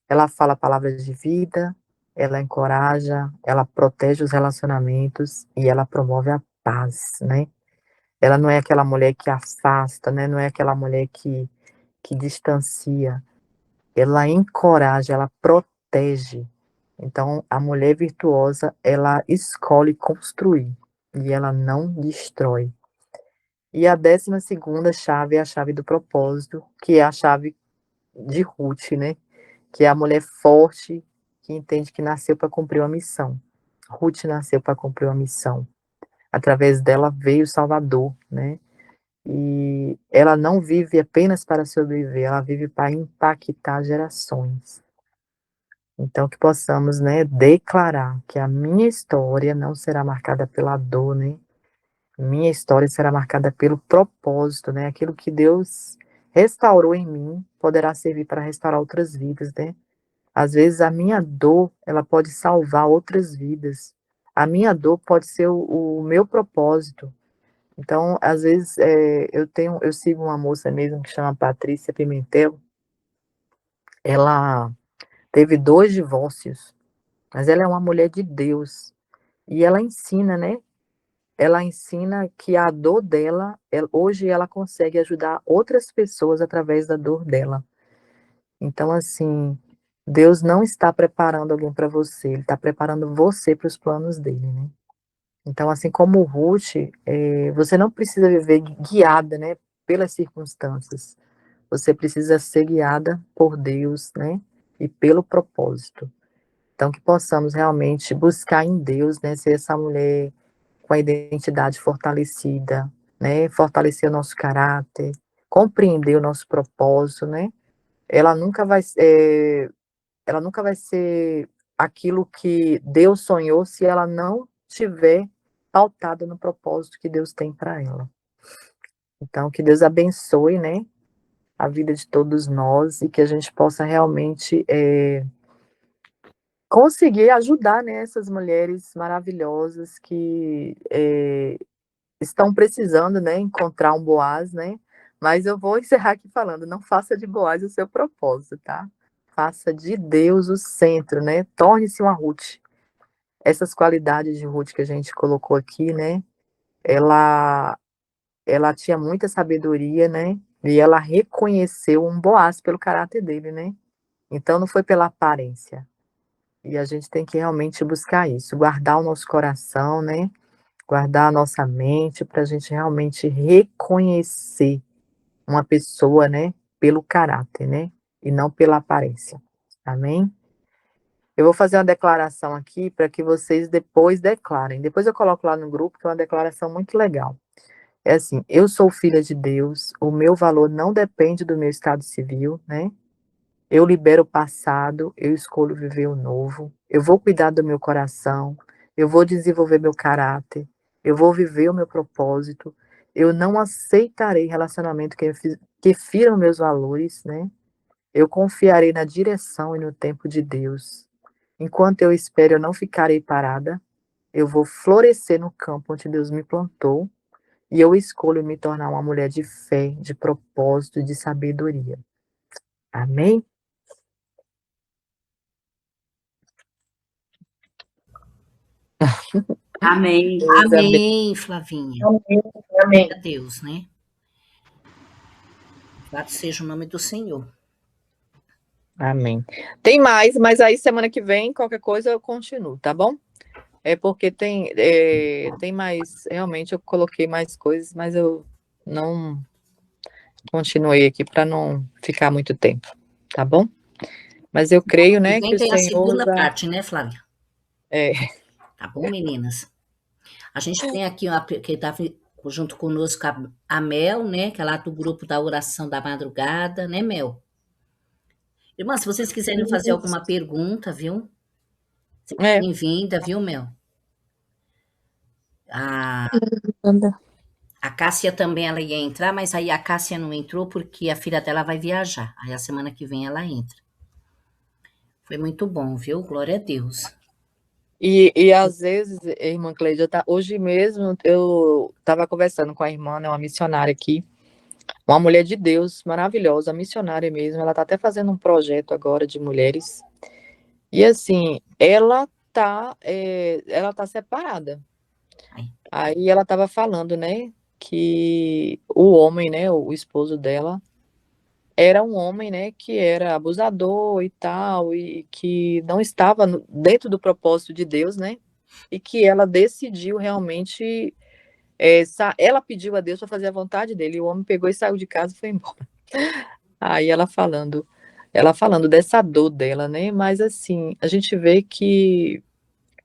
Ela fala palavras de vida, ela encoraja, ela protege os relacionamentos e ela promove a paz, né. Ela não é aquela mulher que afasta, né, não é aquela mulher que distancia, ela encoraja, ela protege. Então a mulher virtuosa, ela escolhe construir. e ela não destrói. E a 12ª chave é a chave do propósito, que é a chave de Ruth, né? Que é a mulher forte que entende que nasceu para cumprir uma missão. Ruth nasceu para cumprir uma missão. Através dela veio o Salvador, né? E ela não vive apenas para sobreviver, ela vive para impactar gerações. Então, que possamos, né, declarar que a minha história não será marcada pela dor, né? Minha história será marcada pelo propósito, né? Aquilo que Deus restaurou em mim poderá servir para restaurar outras vidas, né? Às vezes a minha dor, ela pode salvar outras vidas. A minha dor pode ser o meu propósito. Então, às vezes, eu sigo uma moça mesmo que chama Patrícia Pimentel. Ela teve 2 divórcios, mas ela é uma mulher de Deus. E ela ensina, né? Ela ensina que a dor dela, hoje ela consegue ajudar outras pessoas através da dor dela. Então, assim, Deus não está preparando alguém para você, Ele está preparando você para os planos dele, né? Então, assim como o Ruth, você não precisa viver guiada, né, pelas circunstâncias. Você precisa ser guiada por Deus, né, e pelo propósito. Então, que possamos realmente buscar em Deus, né, ser essa mulher com a identidade fortalecida, né, fortalecer o nosso caráter, compreender o nosso propósito, né. Ela nunca vai, ela nunca vai ser aquilo que Deus sonhou se ela não tiver pautada no propósito que Deus tem para ela. Então, que Deus abençoe, né, a vida de todos nós e que a gente possa realmente conseguir ajudar, né, essas mulheres maravilhosas que estão precisando, né, encontrar um Boaz, né. Mas eu vou encerrar aqui falando, não faça de Boaz o seu propósito, tá? Faça de Deus o centro, né? Torne-se uma Ruth. Essas qualidades de Ruth que a gente colocou aqui, né? Ela, ela tinha muita sabedoria, né? E ela reconheceu um Boaz pelo caráter dele, né? Então não foi pela aparência. E a gente tem que realmente buscar isso, guardar o nosso coração, né? Guardar a nossa mente para a gente realmente reconhecer uma pessoa, né? Pelo caráter, né? E não pela aparência. Amém? Eu vou fazer uma declaração aqui para que vocês depois declarem. Depois eu coloco lá no grupo, que é uma declaração muito legal. É assim: eu sou filha de Deus, o meu valor não depende do meu estado civil, né? Eu libero o passado, eu escolho viver o novo, eu vou cuidar do meu coração, eu vou desenvolver meu caráter, eu vou viver o meu propósito, eu não aceitarei relacionamento que firam meus valores, né? Eu confiarei na direção e no tempo de Deus. Enquanto eu espero, eu não ficarei parada. Eu vou florescer no campo onde Deus me plantou. E eu escolho me tornar uma mulher de fé, de propósito e de sabedoria. Amém? Amém. Deus abençoe. Amém, Flavinha. Amém. Amém. Glória a Deus, né? Louvado seja o nome do Senhor. Amém. Tem mais, mas aí semana que vem, qualquer coisa, eu continuo, tá bom? É porque tem mais. Realmente eu coloquei mais coisas, mas eu não continuei aqui para não ficar muito tempo, tá bom? Mas eu creio, E né, que vem o tem a Senhor segunda já. parte, né, Flávia? É, Tá bom, meninas? A gente tem aqui uma, que está junto conosco a Mel, né? Que é lá do grupo da oração da madrugada, né, Mel? Irmã, se vocês quiserem fazer alguma pergunta, viu? Seja é. bem-vinda, viu, Mel? A, a Cássia também ela ia entrar, mas aí a Cássia não entrou porque a filha dela vai viajar. Aí a semana que vem ela entra. Foi muito bom, viu? Glória a Deus. E às vezes, irmã Cleide, hoje mesmo eu estava conversando com a irmã, né, uma missionária aqui, uma mulher de Deus, maravilhosa, missionária mesmo. Ela está até fazendo um projeto agora de mulheres. E assim, ela tá separada. Aí. Aí ela estava falando, né, que o homem, né, o esposo dela, era um homem, né, que era abusador e tal, e que não estava dentro do propósito de Deus, né? e que ela decidiu realmente, ela pediu a Deus para fazer a vontade dele, e o homem pegou e saiu de casa e foi embora. Aí ela falando dessa dor dela, né? Mas assim, a gente vê que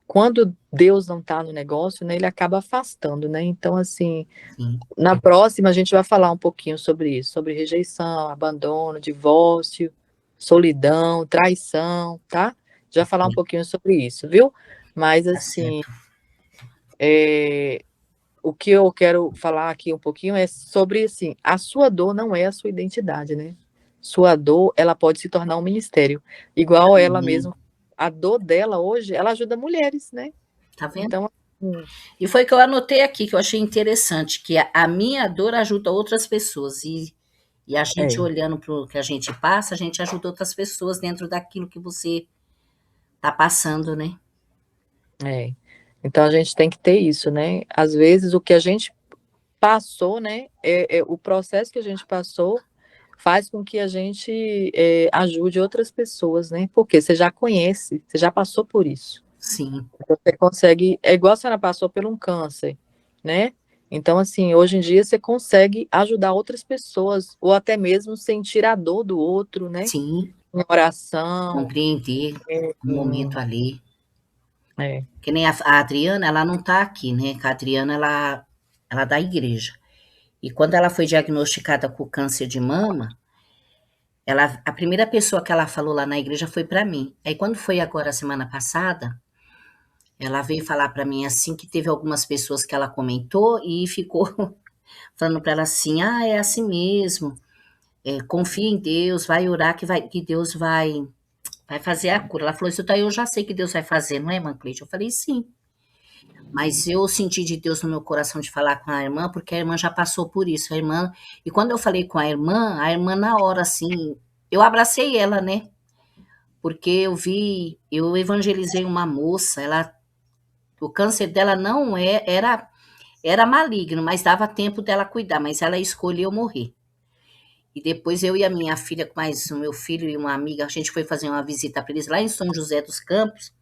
quando Deus não está no negócio, né, ele acaba afastando, né? Então, assim, Sim. na próxima a gente vai falar um pouquinho sobre isso, sobre rejeição, abandono, divórcio, solidão, traição, tá? Já falar um pouquinho sobre isso, viu? Mas Tá assim, certo. o que eu quero falar aqui um pouquinho é sobre assim, a sua dor não é a sua identidade, né? Sua dor, ela pode se tornar um ministério, igual ela Amém. mesma. A dor dela hoje, ela ajuda mulheres, né? Tá vendo? Então, assim, E foi que eu anotei aqui, que eu achei interessante, que a minha dor ajuda outras pessoas. E a gente é. olhando para o que a gente passa, a gente ajuda outras pessoas dentro daquilo que você tá passando, né? É. Então a gente tem que ter isso, né? Às vezes o que a gente passou, né? O processo que a gente passou faz com que a gente ajude outras pessoas, né? Porque você já conhece, você já passou por isso. Sim, Então, você consegue, é igual a senhora passou por um câncer, né? Então, assim, hoje em dia você consegue ajudar outras pessoas, ou até mesmo sentir a dor do outro, né? sim, Em oração. compreender o momento Hum, ali. é, Que nem a Adriana, ela não tá aqui, né? Que a Adriana, ela é da igreja. E quando ela foi diagnosticada com câncer de mama, a primeira pessoa que ela falou lá na igreja foi para mim. Aí quando foi agora a semana passada, ela veio falar para mim assim que teve algumas pessoas que ela comentou e ficou falando para ela assim: "Ah, é assim mesmo. Confia em Deus, vai orar que Deus vai fazer a cura". Ela falou: "Isso daí eu já sei que Deus vai fazer, não é, irmã Cleide?" Eu falei: "Sim". Mas eu senti de Deus no meu coração de falar com a irmã, porque a irmã já passou por isso. A irmã, e quando eu falei com a irmã na hora assim, eu abracei ela, né? Porque eu evangelizei uma moça, o câncer dela não era maligno, mas dava tempo dela cuidar, mas ela escolheu morrer. E depois eu e a minha filha, com mais o meu filho e uma amiga, a gente foi fazer uma visita para eles lá em São José dos Campos.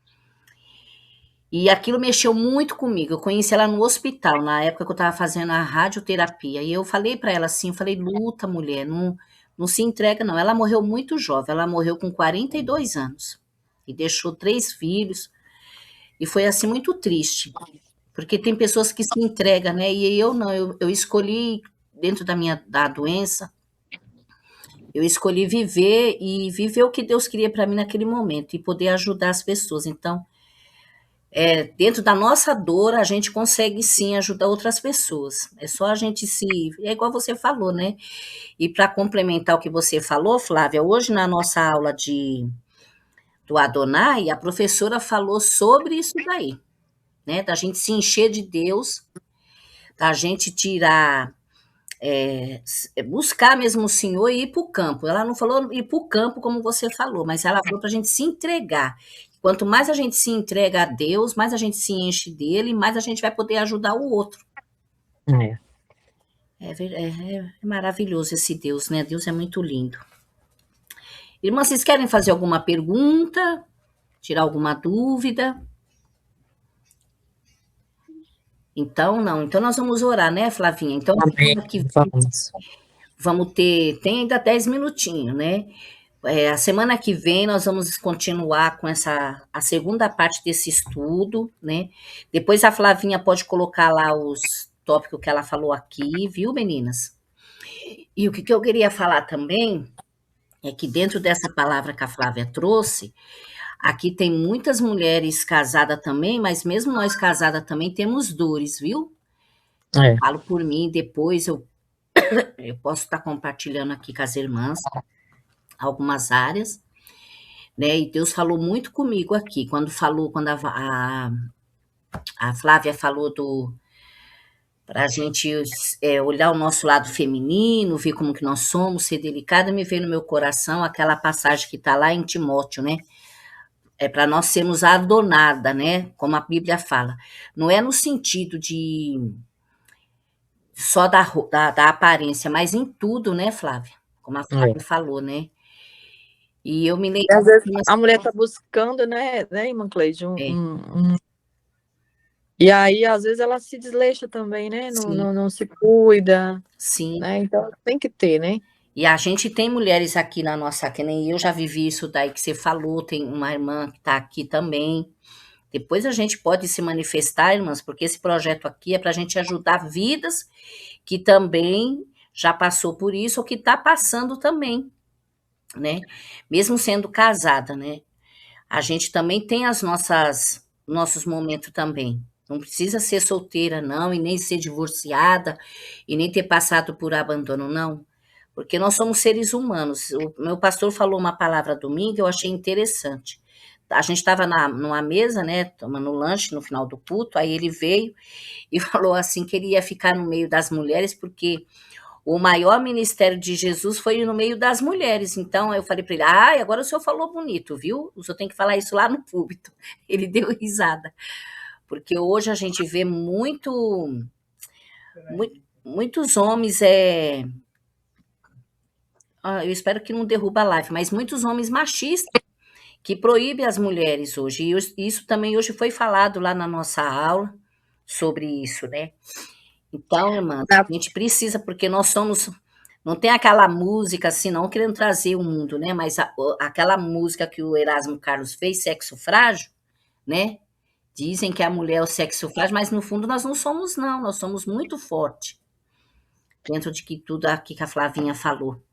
E aquilo mexeu muito comigo. Eu conheci ela no hospital, na época que eu estava fazendo a radioterapia. E eu falei para ela assim, eu falei, luta, mulher, não se entrega, não. Ela morreu muito jovem, ela morreu com 42 anos. E deixou 3 filhos. E foi assim muito triste. Porque tem pessoas que se entregam, né? E eu não, eu escolhi, dentro da doença, eu escolhi viver e viver o que Deus queria para mim naquele momento e poder ajudar as pessoas. Então, dentro da nossa dor, a gente consegue sim ajudar outras pessoas. É só a gente é igual você falou, né? E para complementar o que você falou, Flávia, hoje na nossa aula do Adonai, a professora falou sobre isso daí, né? Da gente se encher de Deus, da gente tirar, buscar mesmo o Senhor e ir para o campo. Ela não falou ir para o campo como você falou, mas ela falou para a gente se entregar. Quanto mais a gente se entrega a Deus, mais a gente se enche dele, mais a gente vai poder ajudar o outro. é. É maravilhoso esse Deus, né? Deus é muito lindo. Irmã, vocês querem fazer alguma pergunta? Tirar alguma dúvida? Então, não. Então, nós vamos orar, né, Flavinha? Então, Amém. semana que Vamos. vamos ter. Tem ainda 10 minutinhos, né? A semana que vem nós vamos continuar com a segunda parte desse estudo, né? Depois a Flavinha pode colocar lá os tópicos que ela falou aqui, viu, meninas? E o que eu queria falar também é que dentro dessa palavra que a Flávia trouxe, aqui tem muitas mulheres casadas também, mas mesmo nós casadas também temos dores, viu? É. Falo por mim, depois eu posso estar compartilhando aqui com as irmãs algumas áreas, né? E Deus falou muito comigo aqui, quando a Flávia falou para a gente olhar o nosso lado feminino, ver como que nós somos, ser delicada, me veio no meu coração aquela passagem que está lá em Timóteo, né? É para nós sermos adornada, né? Como a Bíblia fala. Não é no sentido de só da aparência, mas em tudo, né, Flávia? Como a Flávia É. falou, né? E eu me E às vezes lembro. a mulher está buscando, né, irmã Cleide, É, E aí, às vezes, ela se desleixa também, né? Não, Sim, não, não se cuida, sim. né? Então, tem que ter, né? E a gente tem mulheres aqui na nossa, que nem eu já vivi isso daí que você falou, tem uma irmã que está aqui também. Depois a gente pode se manifestar, irmãs, porque esse projeto aqui é para a gente ajudar vidas que também já passou por isso ou que está passando também, né? Mesmo sendo casada, né? A gente também tem as nossas nossos momentos também. Não precisa ser solteira, não, e nem ser divorciada, e nem ter passado por abandono, não. Porque nós somos seres humanos. O meu pastor falou uma palavra domingo, eu achei interessante. A gente estava numa mesa, né, tomando lanche no final do culto, aí ele veio e falou assim que ele ia ficar no meio das mulheres, porque o maior ministério de Jesus foi no meio das mulheres. Então eu falei para ele: ah, agora o senhor falou bonito, viu? O senhor tem que falar isso lá no púlpito. Ele deu risada, porque hoje a gente vê muitos homens. Eu espero que não derruba a live, mas muitos homens machistas que proíbem as mulheres hoje. E isso também hoje foi falado lá na nossa aula sobre isso, né? Então, irmã, Na- a gente precisa, porque nós somos. Não tem aquela música assim, não querendo trazer o mundo, né? Mas aquela música que o Erasmo Carlos fez, Sexo Frágil, né? Dizem que a mulher é o sexo frágil, mas no fundo nós não somos, não. Nós somos muito fortes dentro de que tudo aqui que a Flavinha falou.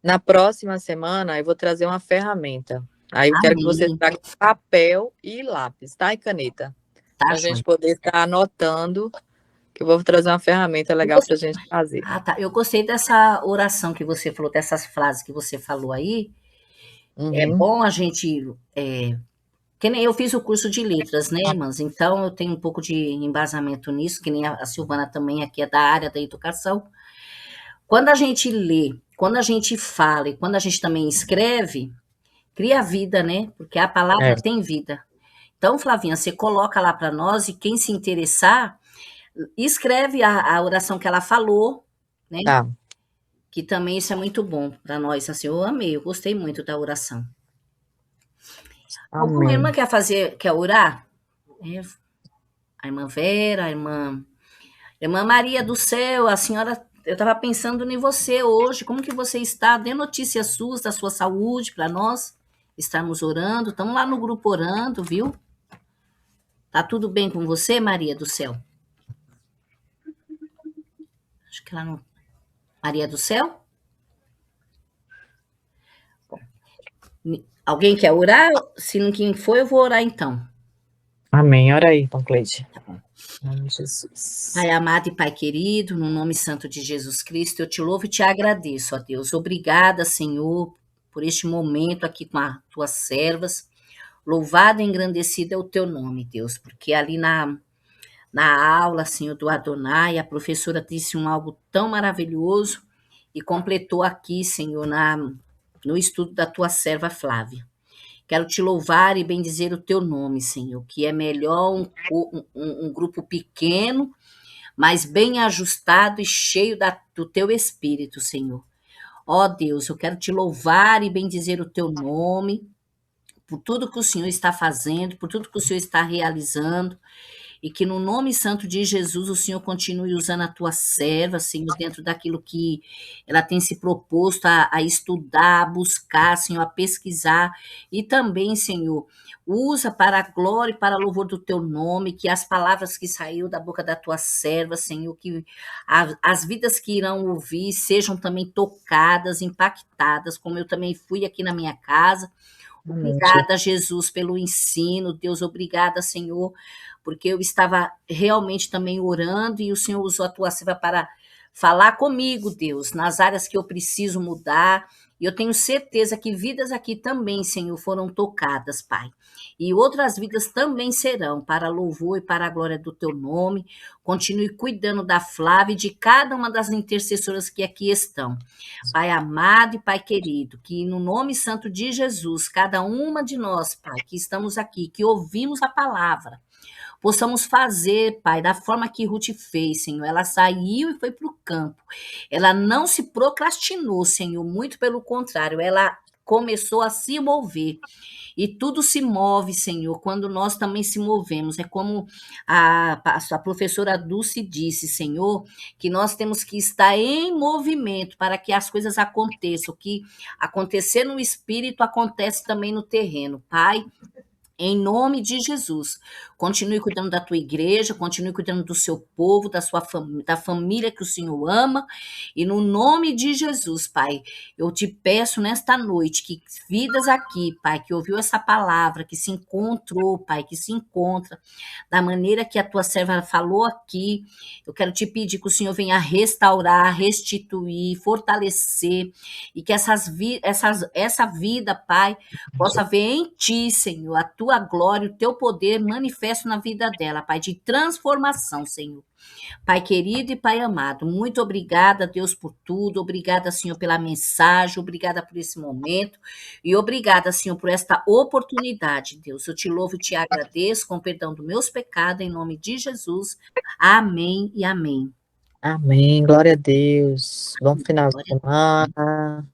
Na próxima semana, eu vou trazer uma ferramenta. Aí eu quero que você Amém. traga papel e lápis, tá? E caneta. Tá, Para a gente joia. poder estar anotando, que eu vou trazer uma ferramenta legal para a gente fazer. Ah, tá. Eu gostei dessa oração que você falou, dessas frases que você falou aí. É Uhum. bom a gente. Que nem eu fiz o curso de letras, né, irmãs? Então eu tenho um pouco de embasamento nisso, que nem a Silvana também aqui é da área da educação. Quando a gente lê, quando a gente fala e quando a gente também escreve, cria vida, né? Porque a É, palavra tem vida. Então, Flavinha, você coloca lá para nós e quem se interessar, escreve a oração que ela falou, né? tá. Que também isso é muito bom para nós. Assim, eu amei, eu gostei muito da oração. Alguma irmã Amém. quer orar? É, a irmã Vera, irmã Maria do céu, a senhora, eu estava pensando em você hoje, como que você está? Dê notícias suas, da sua saúde para nós estarmos orando. Estamos lá no grupo orando, viu? Tá tudo bem com você, Maria do céu? Acho que ela não. Maria do céu? Alguém quer orar? Se não quem for, eu vou orar então. Amém. Ora aí, Tom Cleide. Em nome de Jesus. Pai amado e Pai querido, no nome santo de Jesus Cristo, eu te louvo e te agradeço, ó Deus. Obrigada, Senhor, por este momento aqui com as tuas servas. Louvado e engrandecido é o teu nome, Deus, porque ali na aula, Senhor, do Adonai, a professora disse algo tão maravilhoso e completou aqui, Senhor, no estudo da tua serva Flávia. Quero te louvar e bendizer o teu nome, Senhor, que é melhor um grupo pequeno, mas bem ajustado e cheio do teu espírito, Senhor. Ó Deus, eu quero te louvar e bendizer o teu nome, por tudo que o Senhor está fazendo, por tudo que o Senhor está realizando, e que no nome santo de Jesus o Senhor continue usando a tua serva, Senhor, dentro daquilo que ela tem se proposto a estudar, a buscar, Senhor, a pesquisar, e também, Senhor, usa para a glória e para a louvor do teu nome, que as palavras que saíram da boca da tua serva, Senhor, que as vidas que irão ouvir sejam também tocadas, impactadas, como eu também fui aqui na minha casa. Amém, Jesus. Obrigada, Jesus, pelo ensino. Deus, obrigada, Senhor, porque eu estava realmente também orando e o Senhor usou a tua serva para falar comigo, Deus, nas áreas que eu preciso mudar. E eu tenho certeza que vidas aqui também, Senhor, foram tocadas, Pai. E outras vidas também serão, para louvor e para a glória do teu nome. Continue cuidando da Flávia e de cada uma das intercessoras que aqui estão. Pai amado e Pai querido, que no nome santo de Jesus, cada uma de nós, Pai, que estamos aqui, que ouvimos a palavra, possamos fazer, Pai, da forma que Ruth fez, Senhor. Ela saiu e foi para o campo. Ela não se procrastinou, Senhor, muito pelo contrário, ela começou a se mover. E tudo se move, Senhor, quando nós também se movemos. É como a professora Dulce disse, Senhor, que nós temos que estar em movimento para que as coisas aconteçam. O que acontecer no espírito acontece também no terreno. Pai, em nome de Jesus, continue cuidando da tua igreja, continue cuidando do seu povo, da família que o Senhor ama, e no nome de Jesus, Pai, eu te peço nesta noite que vidas aqui, Pai, que ouviu essa palavra, que se encontrou, Pai, que se encontra da maneira que a tua serva falou aqui, eu quero te pedir que o Senhor venha restaurar, restituir, fortalecer, e que essa vida, Pai, possa ver em ti, Senhor, a tua glória, o teu poder manifesto na vida dela, Pai, de transformação, Senhor. Pai querido e Pai amado, muito obrigada, Deus, por tudo. Obrigada, Senhor, pela mensagem. Obrigada por esse momento. E obrigada, Senhor, por esta oportunidade, Deus. Eu te louvo e te agradeço com perdão dos meus pecados, em nome de Jesus. Amém e amém. Amém. Glória a Deus. Bom final de semana.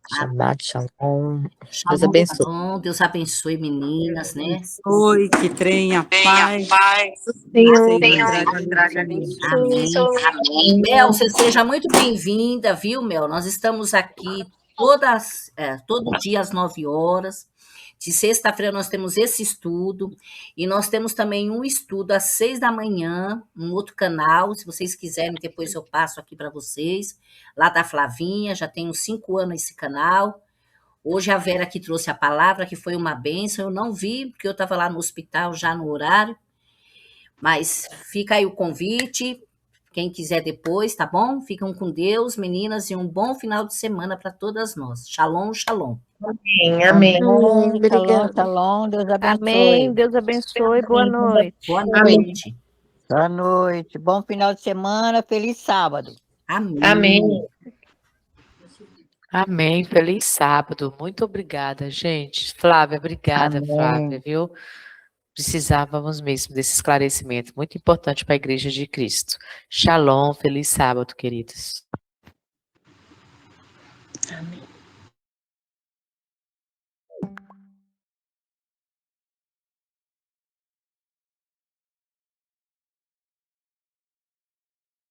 Shabbat Shalom. Deus Shalom, abençoe. shalom. Deus abençoe, meninas, né? Oi, que tenha paz. Senhor, Amém. Mel, você seja muito bem-vinda, viu, Mel? Nós estamos aqui todo dia às 9 horas. De sexta-feira nós temos esse estudo. E nós temos também um estudo às 6 da manhã, um outro canal. Se vocês quiserem, depois eu passo aqui para vocês. Lá da Flavinha, já tem uns 5 anos esse canal. Hoje a Vera que trouxe a palavra, que foi uma bênção. Eu não vi, porque eu estava lá no hospital já no horário. Mas fica aí o convite. Quem quiser depois, tá bom? Ficam com Deus, meninas, e um bom final de semana para todas nós. Shalom, shalom. Amém. Shalom, Obrigada. shalom, Deus abençoe. Amém. Deus abençoe. Boa noite. Boa noite. Boa noite, bom final de semana, feliz sábado. Amém. Amém. Amém. Feliz sábado. Muito obrigada, gente. Flávia, obrigada, Amém. Flávia, viu? Precisávamos mesmo desse esclarecimento, muito importante para a Igreja de Cristo. Shalom, feliz sábado, queridos. Amém.